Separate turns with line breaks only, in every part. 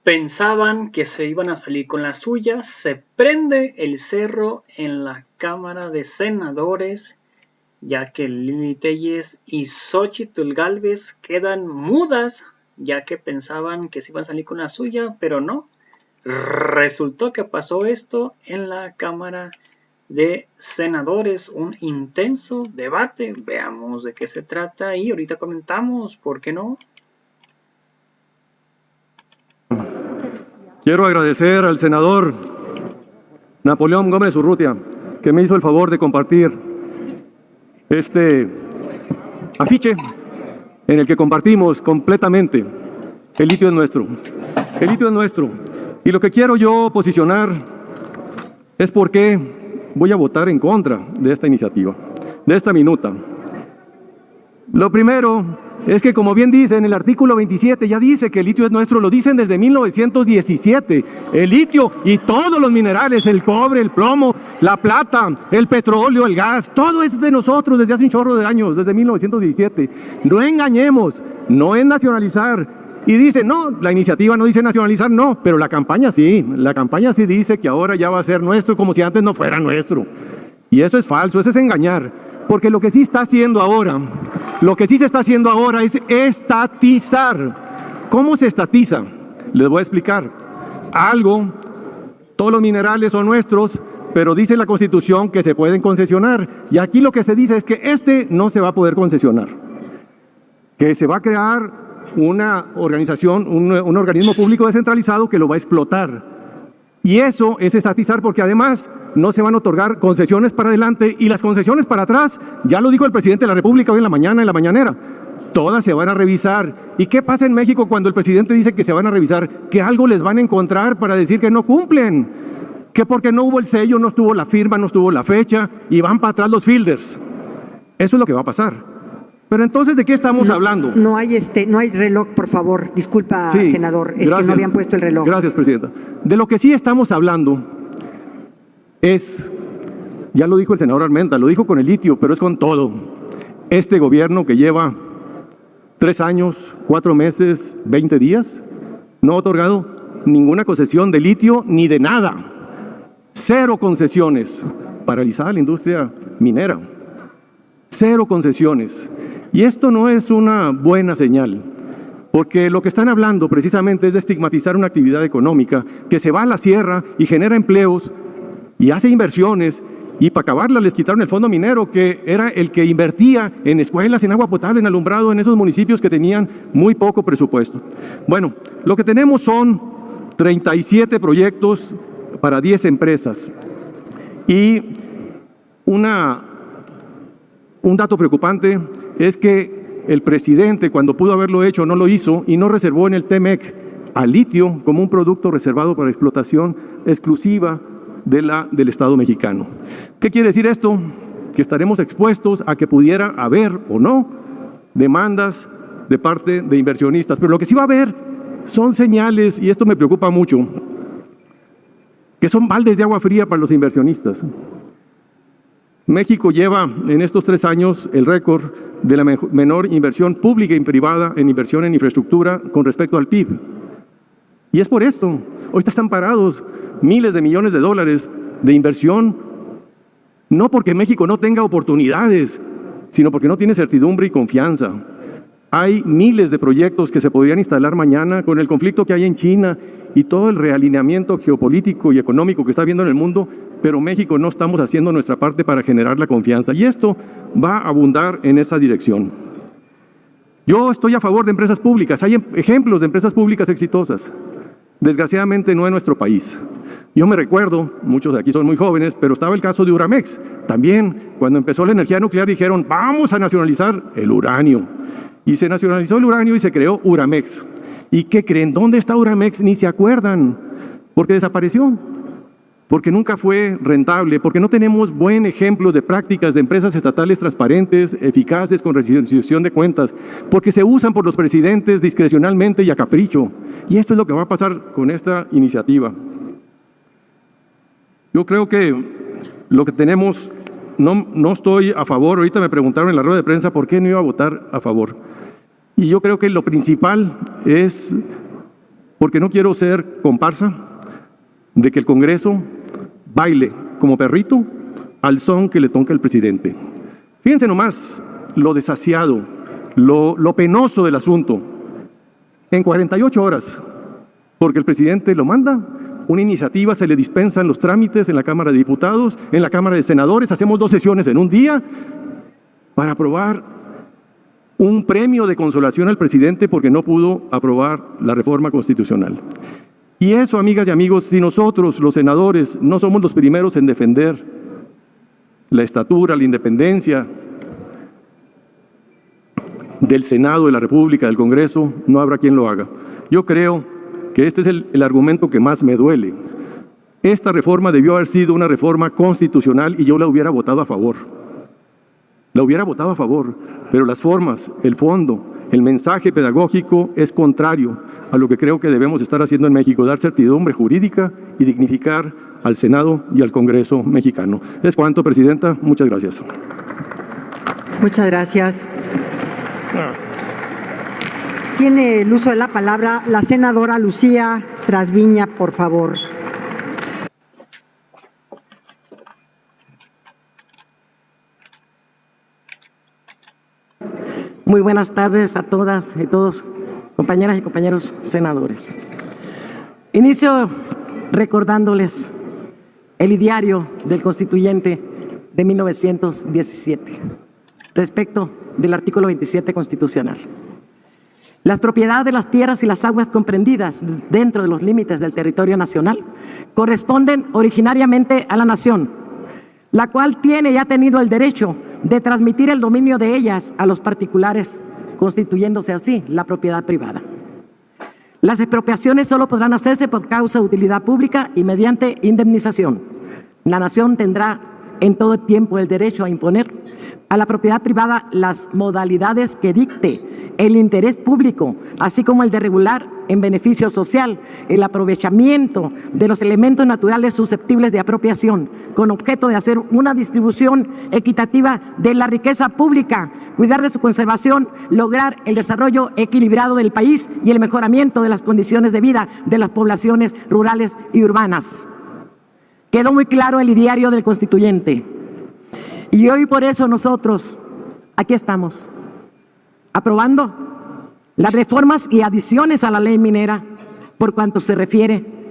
Pensaban que se iban a salir con la suya, se prende el cerro en la Cámara de Senadores, ya que Lili Téllez y Xóchitl Gálvez quedan mudas, ya que pensaban que se iban a salir con la suya, pero no. Resultó que pasó esto en la Cámara de Senadores, un intenso debate. Veamos de qué se trata y ahorita comentamos, ¿por qué no?
Quiero agradecer al senador Napoleón Gómez Urrutia, que me hizo el favor de compartir este afiche en el que compartimos completamente el litio es nuestro. El litio es nuestro. Y lo que quiero yo posicionar es por qué voy a votar en contra de esta iniciativa, de esta minuta. Lo primero es que, como bien dice en el artículo 27, ya dice que el litio es nuestro, lo dicen desde 1917. El litio y todos los minerales, el cobre, el plomo, la plata, el petróleo, el gas, todo es de nosotros desde hace un chorro de años, desde 1917. No engañemos, no es nacionalizar. Y dice, no, la iniciativa no dice nacionalizar, no, pero la campaña sí dice que ahora ya va a ser nuestro, como si antes no fuera nuestro. Y eso es falso, eso es engañar, porque lo que sí está haciendo ahora, es estatizar. ¿Cómo se estatiza? Les voy a explicar. Todos los minerales son nuestros, pero dice la Constitución que se pueden concesionar. Y aquí lo que se dice es que este no se va a poder concesionar, que se va a crear una organización, un organismo público descentralizado que lo va a explotar. Y eso es estatizar, porque además no se van a otorgar concesiones para adelante y las concesiones para atrás, ya lo dijo el presidente de la República hoy en la mañanera, todas se van a revisar. ¿Y qué pasa en México cuando el presidente dice que se van a revisar? Que algo les van a encontrar para decir que no cumplen, que porque no hubo el sello, no estuvo la firma, no estuvo la fecha y van para atrás los fielders. Eso es lo que va a pasar. Pero entonces, ¿de qué estamos hablando?
No hay reloj, por favor. Disculpa, sí, senador, es que no habían puesto el reloj.
Gracias, presidenta. De lo que sí estamos hablando es, ya lo dijo el senador Armenta, lo dijo con el litio, pero es con todo. Este gobierno que lleva 3 años, 4 meses, 20 días, no ha otorgado ninguna concesión de litio ni de nada. 0 concesiones. Paralizada la industria minera. 0 concesiones. Y esto no es una buena señal, porque lo que están hablando precisamente es de estigmatizar una actividad económica que se va a la sierra y genera empleos y hace inversiones, y para acabarla les quitaron el fondo minero, que era el que invertía en escuelas, en agua potable, en alumbrado, en esos municipios que tenían muy poco presupuesto. Bueno, lo que tenemos son 37 proyectos para 10 empresas y un dato preocupante es que el presidente, cuando pudo haberlo hecho, no lo hizo y no reservó en el TEMEC al litio como un producto reservado para explotación exclusiva del Estado mexicano. ¿Qué quiere decir esto? Que estaremos expuestos a que pudiera haber o no demandas de parte de inversionistas. Pero lo que sí va a haber son señales, y esto me preocupa mucho, que son baldes de agua fría para los inversionistas. México lleva en estos 3 años el récord de la menor inversión pública y privada en inversión en infraestructura con respecto al PIB. Y es por esto. Ahorita están parados miles de millones de dólares de inversión, no porque México no tenga oportunidades, sino porque no tiene certidumbre y confianza. Hay miles de proyectos que se podrían instalar mañana con el conflicto que hay en China y todo el realineamiento geopolítico y económico que está habiendo en el mundo, pero México no estamos haciendo nuestra parte para generar la confianza, y esto va a abundar en esa dirección. Yo estoy a favor de empresas públicas, hay ejemplos de empresas públicas exitosas, desgraciadamente no en nuestro país. Yo me recuerdo, muchos de aquí son muy jóvenes, pero estaba el caso de Uramex. También, cuando empezó la energía nuclear, dijeron, vamos a nacionalizar el uranio. Y se nacionalizó el uranio y se creó Uramex. ¿Y qué creen? ¿Dónde está Uramex? Ni se acuerdan, porque desapareció, porque nunca fue rentable, porque no tenemos buen ejemplo de prácticas de empresas estatales transparentes, eficaces, con rendición de cuentas, porque se usan por los presidentes discrecionalmente y a capricho. Y esto es lo que va a pasar con esta iniciativa. Yo creo que lo que tenemos, no estoy a favor. Ahorita me preguntaron en la rueda de prensa por qué no iba a votar a favor. Y yo creo que lo principal es porque no quiero ser comparsa de que el Congreso baile como perrito al son que le toca el presidente. Fíjense nomás lo desasiado, lo penoso del asunto. En 48 horas, porque el presidente lo manda, una iniciativa se le dispensa en los trámites en la Cámara de Diputados, en la Cámara de Senadores, hacemos 2 sesiones en un día para aprobar un premio de consolación al presidente porque no pudo aprobar la reforma constitucional. Y eso, amigas y amigos, si nosotros, los senadores, no somos los primeros en defender la estatura, la independencia del Senado de la República, del Congreso, no habrá quien lo haga. Yo creo que este es el argumento que más me duele. Esta reforma debió haber sido una reforma constitucional y yo la hubiera votado a favor. La hubiera votado a favor, pero las formas, el fondo, el mensaje pedagógico es contrario a lo que creo que debemos estar haciendo en México, dar certidumbre jurídica y dignificar al Senado y al Congreso mexicano. Es cuanto, Presidenta. Muchas gracias.
Muchas gracias. Tiene el uso de la palabra la senadora Lucía Trasviña, por favor.
Muy buenas tardes a todas y todos, compañeras y compañeros senadores. Inicio recordándoles el ideario del constituyente de 1917 respecto del artículo 27 constitucional. La propiedad de las tierras y las aguas comprendidas dentro de los límites del territorio nacional corresponden originariamente a la nación, la cual tiene y ha tenido el derecho de transmitir el dominio de ellas a los particulares, constituyéndose así la propiedad privada. Las expropiaciones solo podrán hacerse por causa de utilidad pública y mediante indemnización. La nación tendrá en todo tiempo el derecho a imponer a la propiedad privada las modalidades que dicte el interés público, así como el de regular en beneficio social el aprovechamiento de los elementos naturales susceptibles de apropiación, con objeto de hacer una distribución equitativa de la riqueza pública, cuidar de su conservación, lograr el desarrollo equilibrado del país y el mejoramiento de las condiciones de vida de las poblaciones rurales y urbanas. Quedó muy claro el ideario del constituyente. Y hoy por eso nosotros aquí estamos, aprobando las reformas y adiciones a la ley minera por cuanto se refiere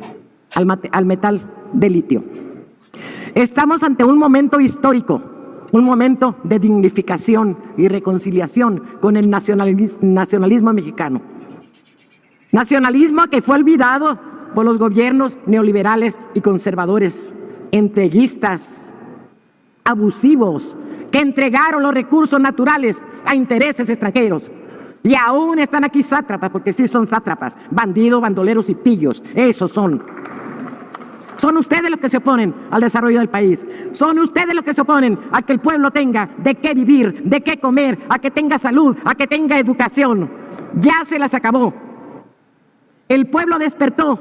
al metal de litio. Estamos ante un momento histórico, un momento de dignificación y reconciliación con el nacionalismo mexicano. Nacionalismo que fue olvidado por los gobiernos neoliberales y conservadores, entreguistas, abusivos, que entregaron los recursos naturales a intereses extranjeros. Y aún están aquí sátrapas, porque sí son sátrapas, bandidos, bandoleros y pillos, esos son. Son ustedes los que se oponen al desarrollo del país. Son ustedes los que se oponen a que el pueblo tenga de qué vivir, de qué comer, a que tenga salud, a que tenga educación. Ya se las acabó. El pueblo despertó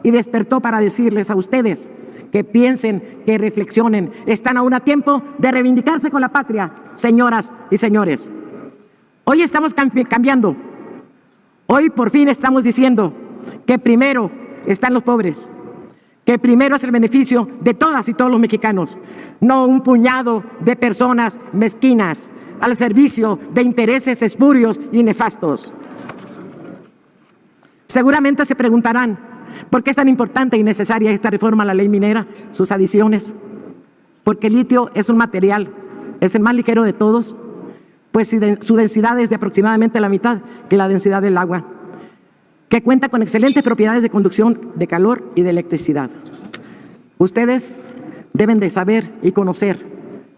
y despertó para decirles a ustedes que piensen, que reflexionen. Están aún a tiempo de reivindicarse con la patria, señoras y señores. Hoy estamos cambiando. Hoy por fin estamos diciendo que primero están los pobres, que primero es el beneficio de todas y todos los mexicanos, no un puñado de personas mezquinas al servicio de intereses espurios y nefastos. Seguramente se preguntarán, ¿por qué es tan importante y necesaria esta reforma a la ley minera, sus adiciones? Porque el litio es un material, es el más ligero de todos, pues su densidad es de aproximadamente la mitad que la densidad del agua, que cuenta con excelentes propiedades de conducción de calor y de electricidad. Ustedes deben de saber y conocer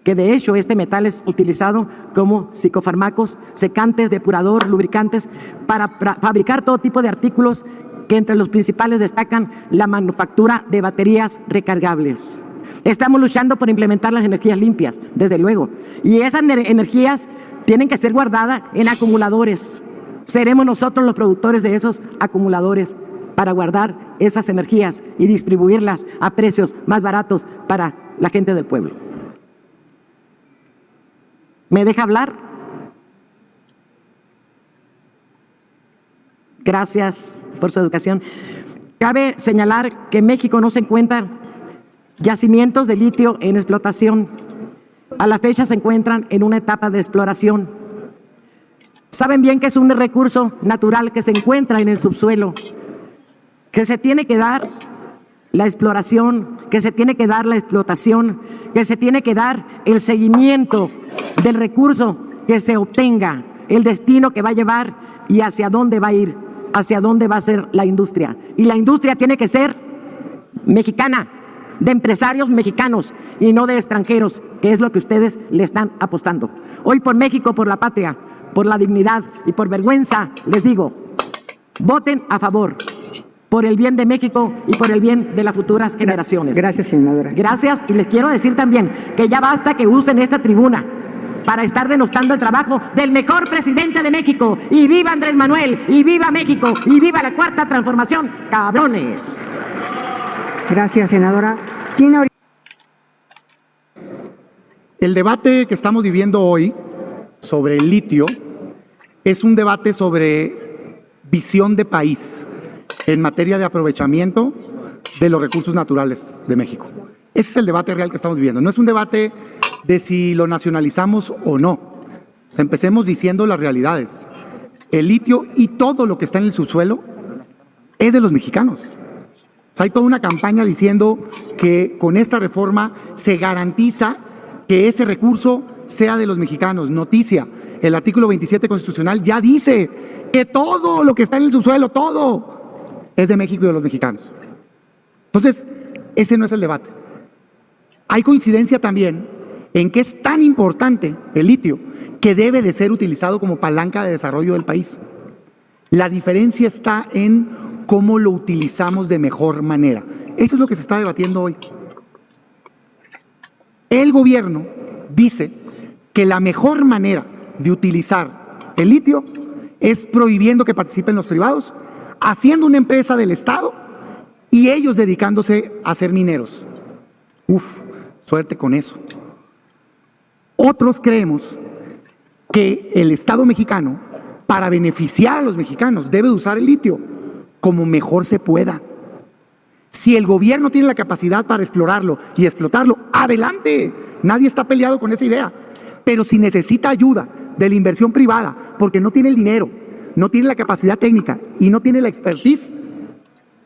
que de hecho este metal es utilizado como psicofármacos, secantes, depurador, lubricantes, para fabricar todo tipo de artículos, que entre los principales destacan la manufactura de baterías recargables. Estamos luchando por implementar las energías limpias, desde luego, y esas energías tienen que ser guardadas en acumuladores. Seremos nosotros los productores de esos acumuladores para guardar esas energías y distribuirlas a precios más baratos para la gente del pueblo. ¿Me deja hablar? Gracias por su educación. Cabe señalar que en México no se encuentran yacimientos de litio en explotación. A la fecha se encuentran en una etapa de exploración. Saben bien que es un recurso natural que se encuentra en el subsuelo, que se tiene que dar la exploración, que se tiene que dar la explotación, que se tiene que dar el seguimiento del recurso que se obtenga, el destino que va a llevar y hacia dónde va a ir, hacia dónde va a ser la industria. Y la industria tiene que ser mexicana, de empresarios mexicanos y no de extranjeros, que es lo que ustedes le están apostando. Hoy por México, por la patria, por la dignidad y por vergüenza, les digo, voten a favor, por el bien de México y por el bien de las futuras generaciones.
Gracias, senadora.
Gracias, y les quiero decir también que ya basta que usen esta tribuna para estar denostando el trabajo del mejor presidente de México. ¡Y viva Andrés Manuel! ¡Y viva México! ¡Y viva la Cuarta Transformación! ¡Cabrones!
Gracias, senadora.
El debate que estamos viviendo hoy sobre el litio es un debate sobre visión de país en materia de aprovechamiento de los recursos naturales de México. Ese es el debate real que estamos viviendo. No es un debate de si lo nacionalizamos o no. O sea, empecemos diciendo las realidades. El litio y todo lo que está en el subsuelo es de los mexicanos. O sea, hay toda una campaña diciendo que con esta reforma se garantiza que ese recurso sea de los mexicanos. Noticia, el artículo 27 constitucional ya dice que todo lo que está en el subsuelo, todo, es de México y de los mexicanos. Entonces, ese no es el debate. Hay coincidencia también en que es tan importante el litio que debe de ser utilizado como palanca de desarrollo del país. La diferencia está en cómo lo utilizamos de mejor manera. Eso es lo que se está debatiendo hoy. El gobierno dice que la mejor manera de utilizar el litio es prohibiendo que participen los privados, haciendo una empresa del Estado y ellos dedicándose a ser mineros. Suerte con eso. Otros creemos que el Estado mexicano, para beneficiar a los mexicanos, debe usar el litio como mejor se pueda. Si el gobierno tiene la capacidad para explorarlo y explotarlo, adelante. Nadie está peleado con esa idea. Pero si necesita ayuda de la inversión privada, porque no tiene el dinero, no tiene la capacidad técnica y no tiene la expertise,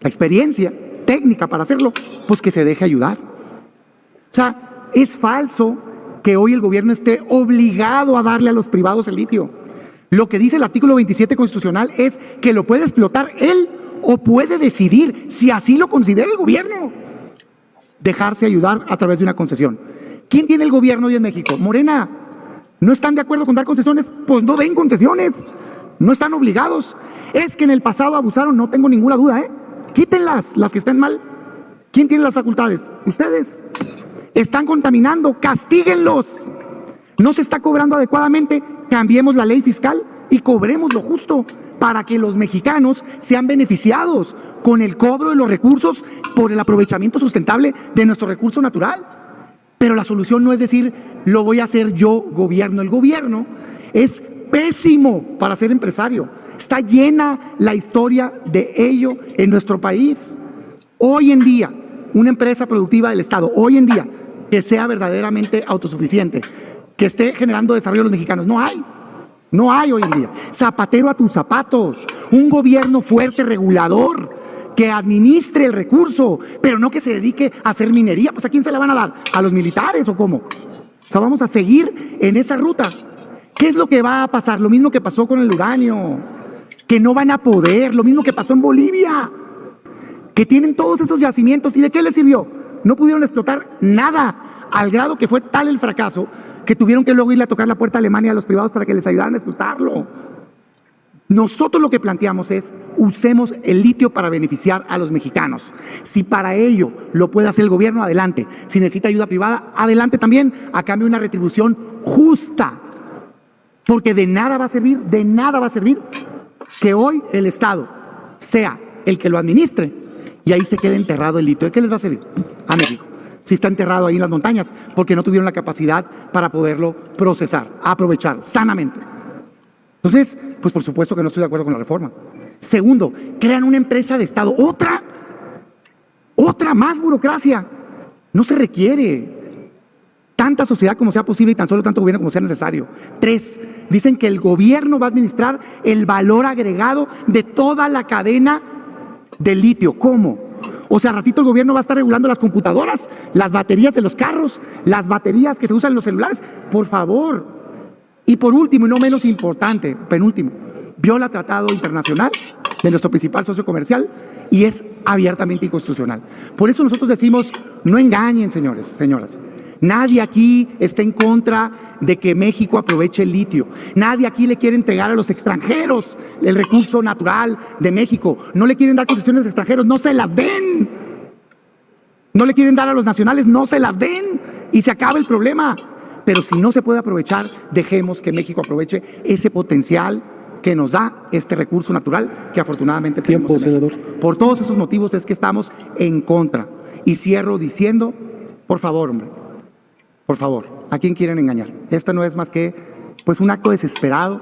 la experiencia técnica para hacerlo, pues que se deje ayudar. O sea, es falso que hoy el gobierno esté obligado a darle a los privados el litio. Lo que dice el artículo 27 constitucional es que lo puede explotar él o puede decidir, si así lo considera el gobierno, dejarse ayudar a través de una concesión. ¿Quién tiene el gobierno hoy en México? Morena. ¿No están de acuerdo con dar concesiones? Pues no den concesiones. No están obligados. Es que en el pasado abusaron, no tengo ninguna duda, Quítenlas, las que estén mal. ¿Quién tiene las facultades? Ustedes. Están contaminando, castíguenlos. No se está cobrando adecuadamente, cambiemos la ley fiscal y cobremos lo justo para que los mexicanos sean beneficiados con el cobro de los recursos por el aprovechamiento sustentable de nuestro recurso natural. Pero la solución no es decir, lo voy a hacer yo, gobierno. El gobierno es pésimo para ser empresario. Está llena la historia de ello en nuestro país. Hoy en día, una empresa productiva del Estado, hoy en día, que sea verdaderamente autosuficiente, que esté generando desarrollo a los mexicanos, no hay. No hay hoy en día. Zapatero a tus zapatos. Un gobierno fuerte, regulador, que administre el recurso, pero no que se dedique a hacer minería. Pues ¿a quién se la van a dar? ¿A los militares o cómo? O sea, vamos a seguir en esa ruta. ¿Qué es lo que va a pasar? Lo mismo que pasó con el uranio, que no van a poder. Lo mismo que pasó en Bolivia, que tienen todos esos yacimientos. ¿Y de qué les sirvió? No pudieron explotar nada, al grado que fue tal el fracaso que tuvieron que luego irle a tocar la puerta a Alemania a los privados para que les ayudaran a explotarlo. Nosotros lo que planteamos es, usemos el litio para beneficiar a los mexicanos. Si para ello lo puede hacer el gobierno, adelante. Si necesita ayuda privada, adelante también, a cambio de una retribución justa. Porque de nada va a servir que hoy el Estado sea el que lo administre y ahí se quede enterrado el litio. ¿De qué les va a servir a México? Si está enterrado ahí en las montañas, porque no tuvieron la capacidad para poderlo procesar, aprovechar sanamente. Entonces, pues por supuesto que no estoy de acuerdo con la reforma. Segundo, crean una empresa de Estado. Otra más burocracia. No se requiere tanta sociedad como sea posible y tan solo tanto gobierno como sea necesario. 3, dicen que el gobierno va a administrar el valor agregado de toda la cadena del litio. ¿Cómo? O sea, ratito el gobierno va a estar regulando las computadoras, las baterías de los carros, las baterías que se usan en los celulares. Por favor. Y por último, y no menos importante, penúltimo, viola tratado internacional de nuestro principal socio comercial y es abiertamente inconstitucional. Por eso nosotros decimos, no engañen, señores, señoras. Nadie aquí está en contra de que México aproveche el litio. Nadie aquí le quiere entregar a los extranjeros el recurso natural de México. No le quieren dar concesiones a extranjeros, no se las den. No le quieren dar a los nacionales, no se las den. Y se acaba el problema. Pero si no se puede aprovechar, dejemos que México aproveche ese potencial que nos da este recurso natural que afortunadamente tenemos en México. Por todos esos motivos es que estamos en contra. Y cierro diciendo, por favor, hombre, por favor, ¿a quién quieren engañar? Esta no es más que pues un acto desesperado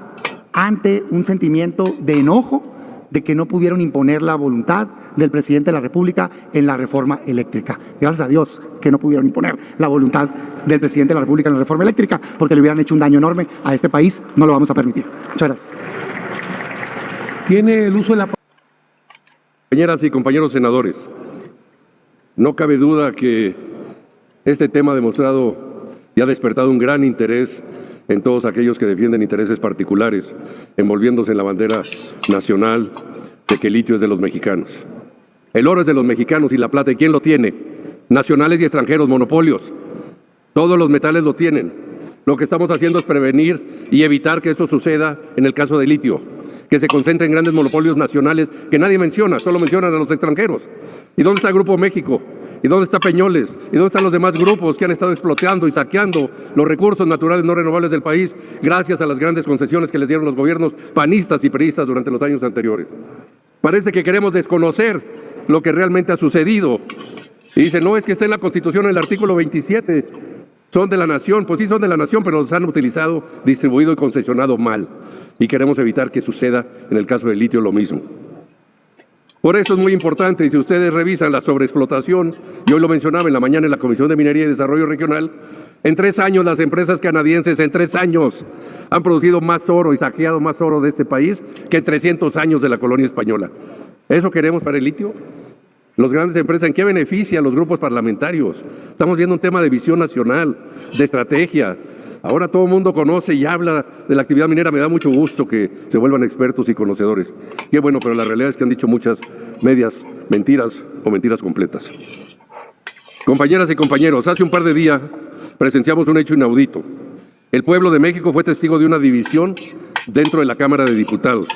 ante un sentimiento de enojo de que no pudieron imponer la voluntad del presidente de la República en la reforma eléctrica. Gracias a Dios que no pudieron imponer la voluntad del presidente de la República en la reforma eléctrica, porque le hubieran hecho un daño enorme a este país. No lo vamos a permitir. Muchas gracias.
Tiene el uso de la palabra.
Compañeras y compañeros senadores, no cabe duda que este tema ha demostrado y ha despertado un gran interés en todos aquellos que defienden intereses particulares, envolviéndose en la bandera nacional de que el litio es de los mexicanos. El oro es de los mexicanos y la plata, ¿y quién lo tiene? Nacionales y extranjeros, monopolios. Todos los metales lo tienen. Lo que estamos haciendo es prevenir y evitar que esto suceda en el caso del litio, que se concentre en grandes monopolios nacionales que nadie menciona, solo mencionan a los extranjeros. ¿Y dónde está Grupo México? ¿Y dónde está Peñoles? ¿Y dónde están los demás grupos que han estado explotando y saqueando los recursos naturales no renovables del país gracias a las grandes concesiones que les dieron los gobiernos panistas y priistas durante los años anteriores? Parece que queremos desconocer lo que realmente ha sucedido. Y dicen, no, es que está en la Constitución, en el artículo 27, son de la nación. Pues sí, son de la nación, pero los han utilizado, distribuido y concesionado mal. Y queremos evitar que suceda en el caso del litio lo mismo. Por eso es muy importante, y si ustedes revisan la sobreexplotación, y hoy lo mencionaba en la mañana en la Comisión de Minería y Desarrollo Regional, en 3 años las empresas canadienses, en 3 años, han producido más oro y saqueado más oro de este país que en 300 años de la colonia española. ¿Eso queremos para el litio? Las grandes empresas, ¿en qué beneficia a los grupos parlamentarios? Estamos viendo un tema de visión nacional, de estrategia. Ahora todo el mundo conoce y habla de la actividad minera. Me da mucho gusto que se vuelvan expertos y conocedores. Qué bueno, pero la realidad es que han dicho muchas medias mentiras o mentiras completas. Compañeras y compañeros, hace un par de días presenciamos un hecho inaudito. El pueblo de México fue testigo de una división dentro de la Cámara de Diputados.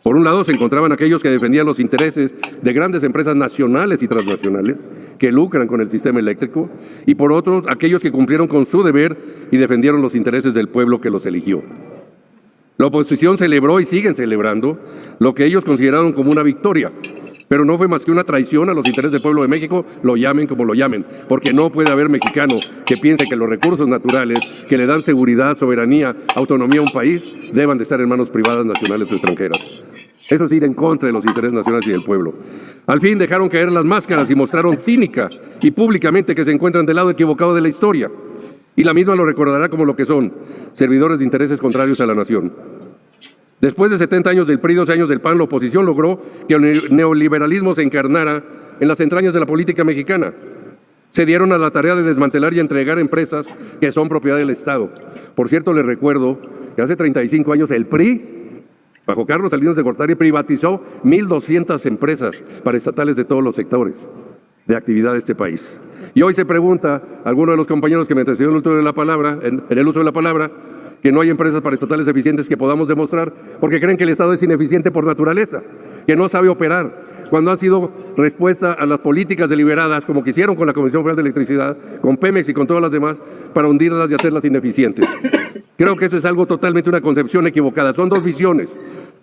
Por un lado se encontraban aquellos que defendían los intereses de grandes empresas nacionales y transnacionales que lucran con el sistema eléctrico, y por otro aquellos que cumplieron con su deber y defendieron los intereses del pueblo que los eligió. La oposición celebró y siguen celebrando lo que ellos consideraron como una victoria, pero no fue más que una traición a los intereses del pueblo de México, lo llamen como lo llamen, porque no puede haber mexicano que piense que los recursos naturales que le dan seguridad, soberanía, autonomía a un país deban de estar en manos privadas, nacionales o extranjeras. Eso es ir en contra de los intereses nacionales y del pueblo. Al fin dejaron caer las máscaras y mostraron cínica y públicamente que se encuentran del lado equivocado de la historia. Y la misma lo recordará como lo que son, servidores de intereses contrarios a la nación. Después de 70 años del PRI, 12 años del PAN, la oposición logró que el neoliberalismo se encarnara en las entrañas de la política mexicana. Se dieron a la tarea de desmantelar y entregar empresas que son propiedad del Estado. Por cierto, les recuerdo que hace 35 años el PRI, bajo Carlos Salinas de Gortari, privatizó 1,200 empresas paraestatales de todos los sectores de actividad de este país. Y hoy se pregunta a alguno de los compañeros que me antecedieron en el uso de la palabra, que no hay empresas paraestatales eficientes que podamos demostrar, porque creen que el Estado es ineficiente por naturaleza, que no sabe operar, cuando han sido respuesta a las políticas deliberadas, como quisieron con la Comisión Federal de Electricidad, con Pemex y con todas las demás, para hundirlas y hacerlas ineficientes. Creo que eso es algo totalmente una concepción equivocada. Son dos visiones.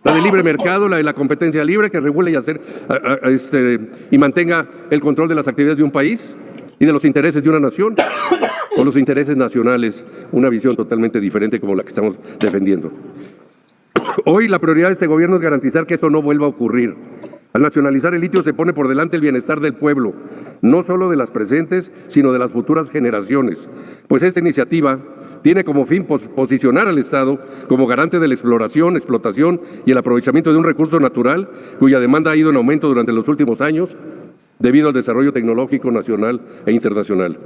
La del libre mercado, la de la competencia libre, que regule y mantenga el control de las actividades de un país y de los intereses de una nación, o los intereses nacionales, una visión totalmente diferente como la que estamos defendiendo. Hoy la prioridad de este gobierno es garantizar que esto no vuelva a ocurrir. Al nacionalizar el litio se pone por delante el bienestar del pueblo, no solo de las presentes, sino de las futuras generaciones. Pues esta iniciativa tiene como fin posicionar al Estado como garante de la exploración, explotación y el aprovechamiento de un recurso natural cuya demanda ha ido en aumento durante los últimos años debido al desarrollo tecnológico nacional e internacional.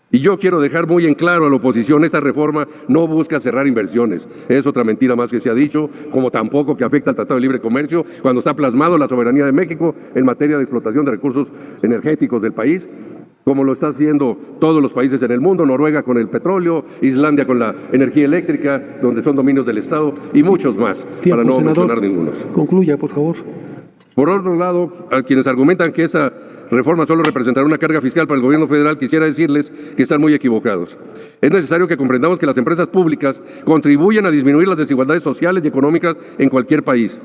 Y yo quiero dejar muy en claro a la oposición, esta reforma no busca cerrar inversiones. Es otra mentira más que se ha dicho, como tampoco que afecta al Tratado de Libre Comercio, cuando está plasmado la soberanía de México en materia de explotación de recursos energéticos del país, como lo está haciendo todos los países en el mundo, Noruega con el petróleo, Islandia con la energía eléctrica, donde son dominios del Estado, y muchos más, para no mencionar ningunos.
Concluya, por favor.
Por otro lado, a quienes argumentan que esa reforma solo representará una carga fiscal para el gobierno federal, quisiera decirles que están muy equivocados. Es necesario que comprendamos que las empresas públicas contribuyen a disminuir las desigualdades sociales y económicas en cualquier país.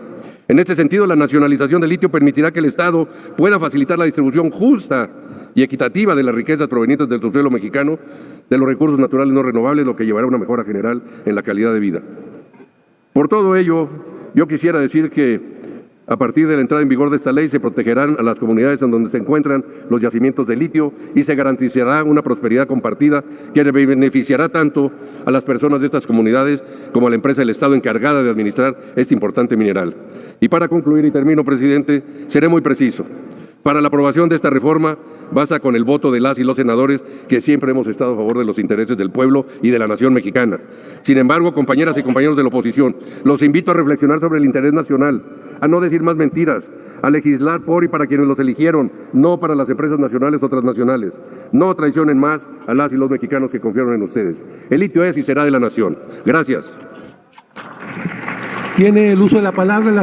En este sentido, la nacionalización del litio permitirá que el Estado pueda facilitar la distribución justa y equitativa de las riquezas provenientes del subsuelo mexicano, de los recursos naturales no renovables, lo que llevará a una mejora general en la calidad de vida. Por todo ello, yo quisiera decir que a partir de la entrada en vigor de esta ley se protegerán a las comunidades en donde se encuentran los yacimientos de litio y se garantizará una prosperidad compartida que beneficiará tanto a las personas de estas comunidades como a la empresa del Estado encargada de administrar este importante mineral. Y para concluir, y termino, presidente, seré muy preciso. Para la aprobación de esta reforma basta con el voto de las y los senadores que siempre hemos estado a favor de los intereses del pueblo y de la nación mexicana. Sin embargo, compañeras y compañeros de la oposición, los invito a reflexionar sobre el interés nacional, a no decir más mentiras, a legislar por y para quienes los eligieron, no para las empresas nacionales o transnacionales. No traicionen más a las y los mexicanos que confiaron en ustedes. El litio es y será de la nación. Gracias.
Tiene el uso de la palabra.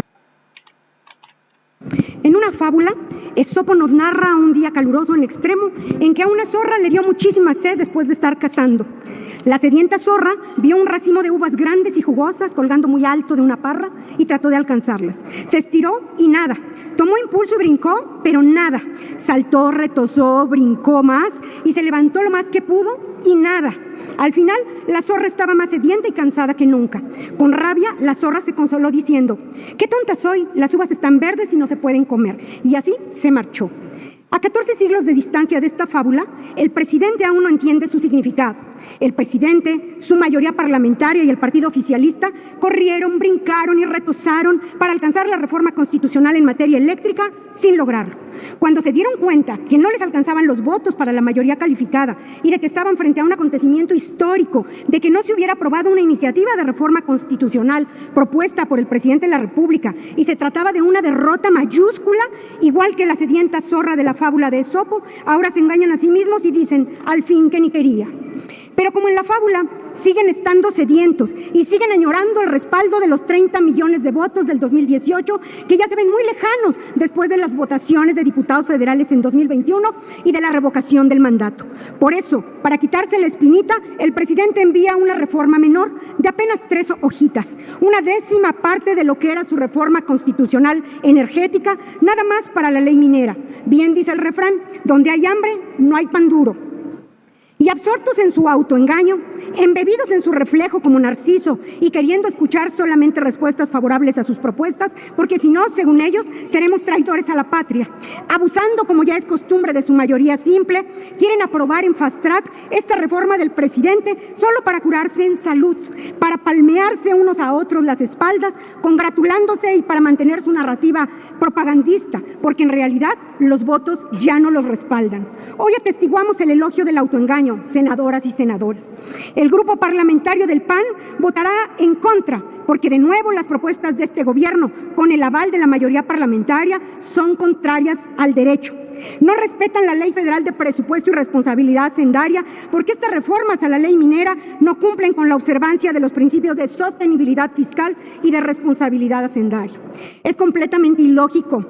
En una fábula, Esopo nos narra un día caluroso en extremo en que a una zorra le dio muchísima sed después de estar cazando. La sedienta zorra vio un racimo de uvas grandes y jugosas colgando muy alto de una parra y trató de alcanzarlas. Se estiró y nada. Tomó impulso y brincó, pero nada. Saltó, retozó, brincó más y se levantó lo más que pudo y nada. Al final, la zorra estaba más sedienta y cansada que nunca. Con rabia, la zorra se consoló diciendo: «¡Qué tonta soy! Las uvas están verdes y no se pueden comer». Y así se marchó. A 14 siglos de distancia de esta fábula, el presidente aún no entiende su significado. El presidente, su mayoría parlamentaria y el partido oficialista corrieron, brincaron y retozaron para alcanzar la reforma constitucional en materia eléctrica sin lograrlo. Cuando se dieron cuenta que no les alcanzaban los votos para la mayoría calificada y de que estaban frente a un acontecimiento histórico, de que no se hubiera aprobado una iniciativa de reforma constitucional propuesta por el presidente de la República y se trataba de una derrota mayúscula, igual que la sedienta zorra de la fábula de Esopo, ahora se engañan a sí mismos y dicen: «Al fin que ni quería». Pero como en la fábula, siguen estando sedientos y siguen añorando el respaldo de los 30 millones de votos del 2018, que ya se ven muy lejanos después de las votaciones de diputados federales en 2021 y de la revocación del mandato. Por eso, para quitarse la espinita, el presidente envía una reforma menor de apenas 3 hojitas, una décima parte de lo que era su reforma constitucional energética, nada más para la ley minera. Bien dice el refrán: donde hay hambre, no hay pan duro. Y absortos en su autoengaño, embebidos en su reflejo como Narciso y queriendo escuchar solamente respuestas favorables a sus propuestas, porque si no, según ellos, seremos traidores a la patria. Abusando, como ya es costumbre, de su mayoría simple, quieren aprobar en fast track esta reforma del presidente solo para curarse en salud, para palmearse unos a otros las espaldas, congratulándose y para mantener su narrativa propagandista, porque en realidad los votos ya no los respaldan. Hoy atestiguamos el elogio del autoengaño, senadoras y senadores. El grupo parlamentario del PAN votará en contra, porque de nuevo las propuestas de este gobierno, con el aval de la mayoría parlamentaria, son contrarias al derecho. No respetan la Ley Federal de Presupuesto y Responsabilidad Hacendaria, porque estas reformas a la ley minera no cumplen con la observancia de los principios de sostenibilidad fiscal y de responsabilidad hacendaria. Es completamente ilógico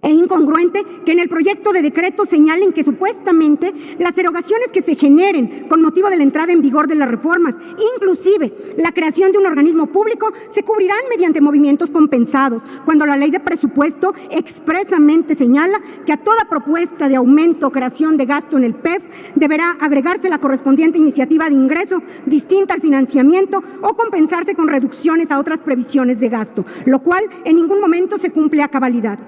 e incongruente que en el proyecto de decreto señalen que supuestamente las erogaciones que se generen con motivo de la entrada en vigor de las reformas, inclusive la creación de un organismo público, se cubrirán mediante movimientos compensados, cuando la ley de presupuesto expresamente señala que a toda propuesta de aumento o creación de gasto en el PEF deberá agregarse la correspondiente iniciativa de ingreso distinta al financiamiento o compensarse con reducciones a otras previsiones de gasto, lo cual en ningún momento se cumple a cabalidad.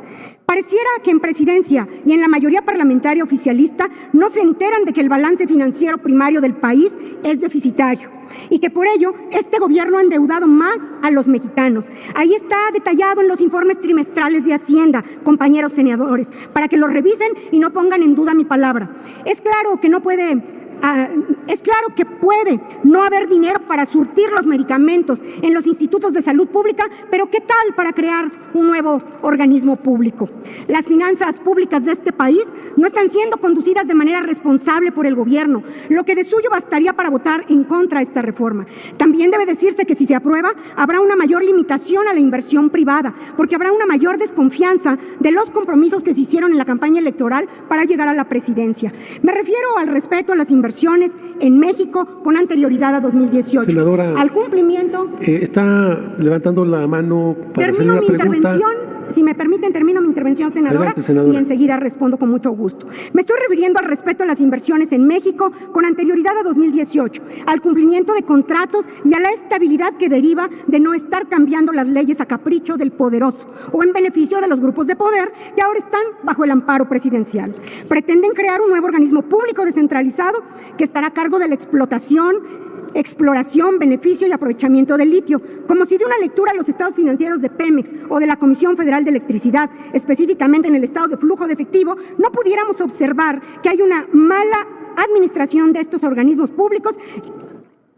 Pareciera que en presidencia y en la mayoría parlamentaria oficialista no se enteran de que el balance financiero primario del país es deficitario y que por ello este gobierno ha endeudado más a los mexicanos. Ahí está detallado en los informes trimestrales de Hacienda, compañeros senadores, para que lo revisen y no pongan en duda mi palabra. Es claro que puede no haber dinero para surtir los medicamentos en los institutos de salud pública, pero ¿qué tal para crear un nuevo organismo público? Las finanzas públicas de este país no están siendo conducidas de manera responsable por el gobierno, lo que de suyo bastaría para votar en contra de esta reforma. También debe decirse que si se aprueba, habrá una mayor limitación a la inversión privada, porque habrá una mayor desconfianza de los compromisos que se hicieron en la campaña electoral para llegar a la presidencia. Me refiero al respeto a las inversiones en México con anterioridad a 2018.
Senadora,
al cumplimiento.
Está levantando la mano para hacer una pregunta.
Intervención. Si me permiten, termino mi intervención, senadora,
Adelante, senadora,
y enseguida respondo con mucho gusto. Me estoy refiriendo al respeto a las inversiones en México con anterioridad a 2018, al cumplimiento de contratos y a la estabilidad que deriva de no estar cambiando las leyes a capricho del poderoso o en beneficio de los grupos de poder que ahora están bajo el amparo presidencial. Pretenden crear un nuevo organismo público descentralizado que estará a cargo de la exploración, beneficio y aprovechamiento del litio, como si de una lectura a los estados financieros de Pemex o de la Comisión Federal de Electricidad, específicamente en el estado de flujo de efectivo, no pudiéramos observar que hay una mala administración de estos organismos públicos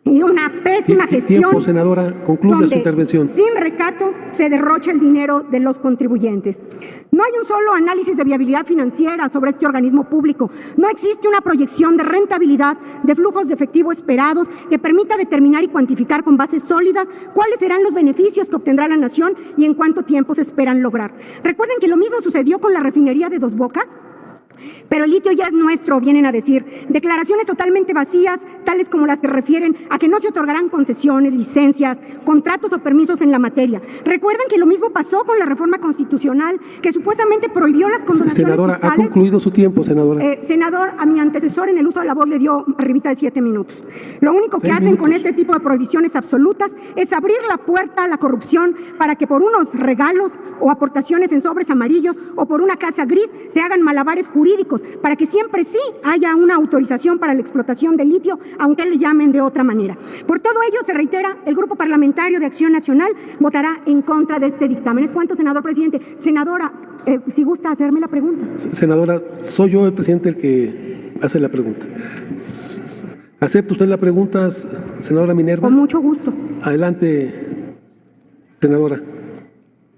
y una pésima gestión.
Tiempo, senadora, concluya su intervención.
Sin recato se derrocha el dinero de los contribuyentes. No hay un solo análisis de viabilidad financiera sobre este organismo público. No existe una proyección de rentabilidad de flujos de efectivo esperados que permita determinar y cuantificar con bases sólidas cuáles serán los beneficios que obtendrá la nación y en cuánto tiempo se esperan lograr. Recuerden que lo mismo sucedió con la refinería de Dos Bocas. Pero el litio ya es nuestro, vienen a decir. Declaraciones totalmente vacías, tales como las que refieren a que no se otorgarán concesiones, licencias, contratos o permisos en la materia. Recuerdan que lo mismo pasó con la reforma constitucional, que supuestamente prohibió las condonaciones
senadora,
fiscales.
Ha concluido su tiempo, senadora.
Senador, a mi antecesor en el uso de la voz le dio arribita de 7 minutos. Lo único que hacen con este tipo de prohibiciones absolutas es abrir la puerta a la corrupción para que por unos regalos o aportaciones en sobres amarillos o por una casa gris se hagan malabares jurídicos para que siempre sí haya una autorización para la explotación del litio, aunque le llamen de otra manera. Por todo ello, se reitera, el Grupo Parlamentario de Acción Nacional votará en contra de este dictamen. ¿Es cuánto, senador presidente? Senadora, si gusta hacerme la pregunta.
Senadora, soy yo el presidente el que hace la pregunta. ¿Acepta usted la pregunta, senadora Minerva?
Con mucho gusto.
Adelante, senadora.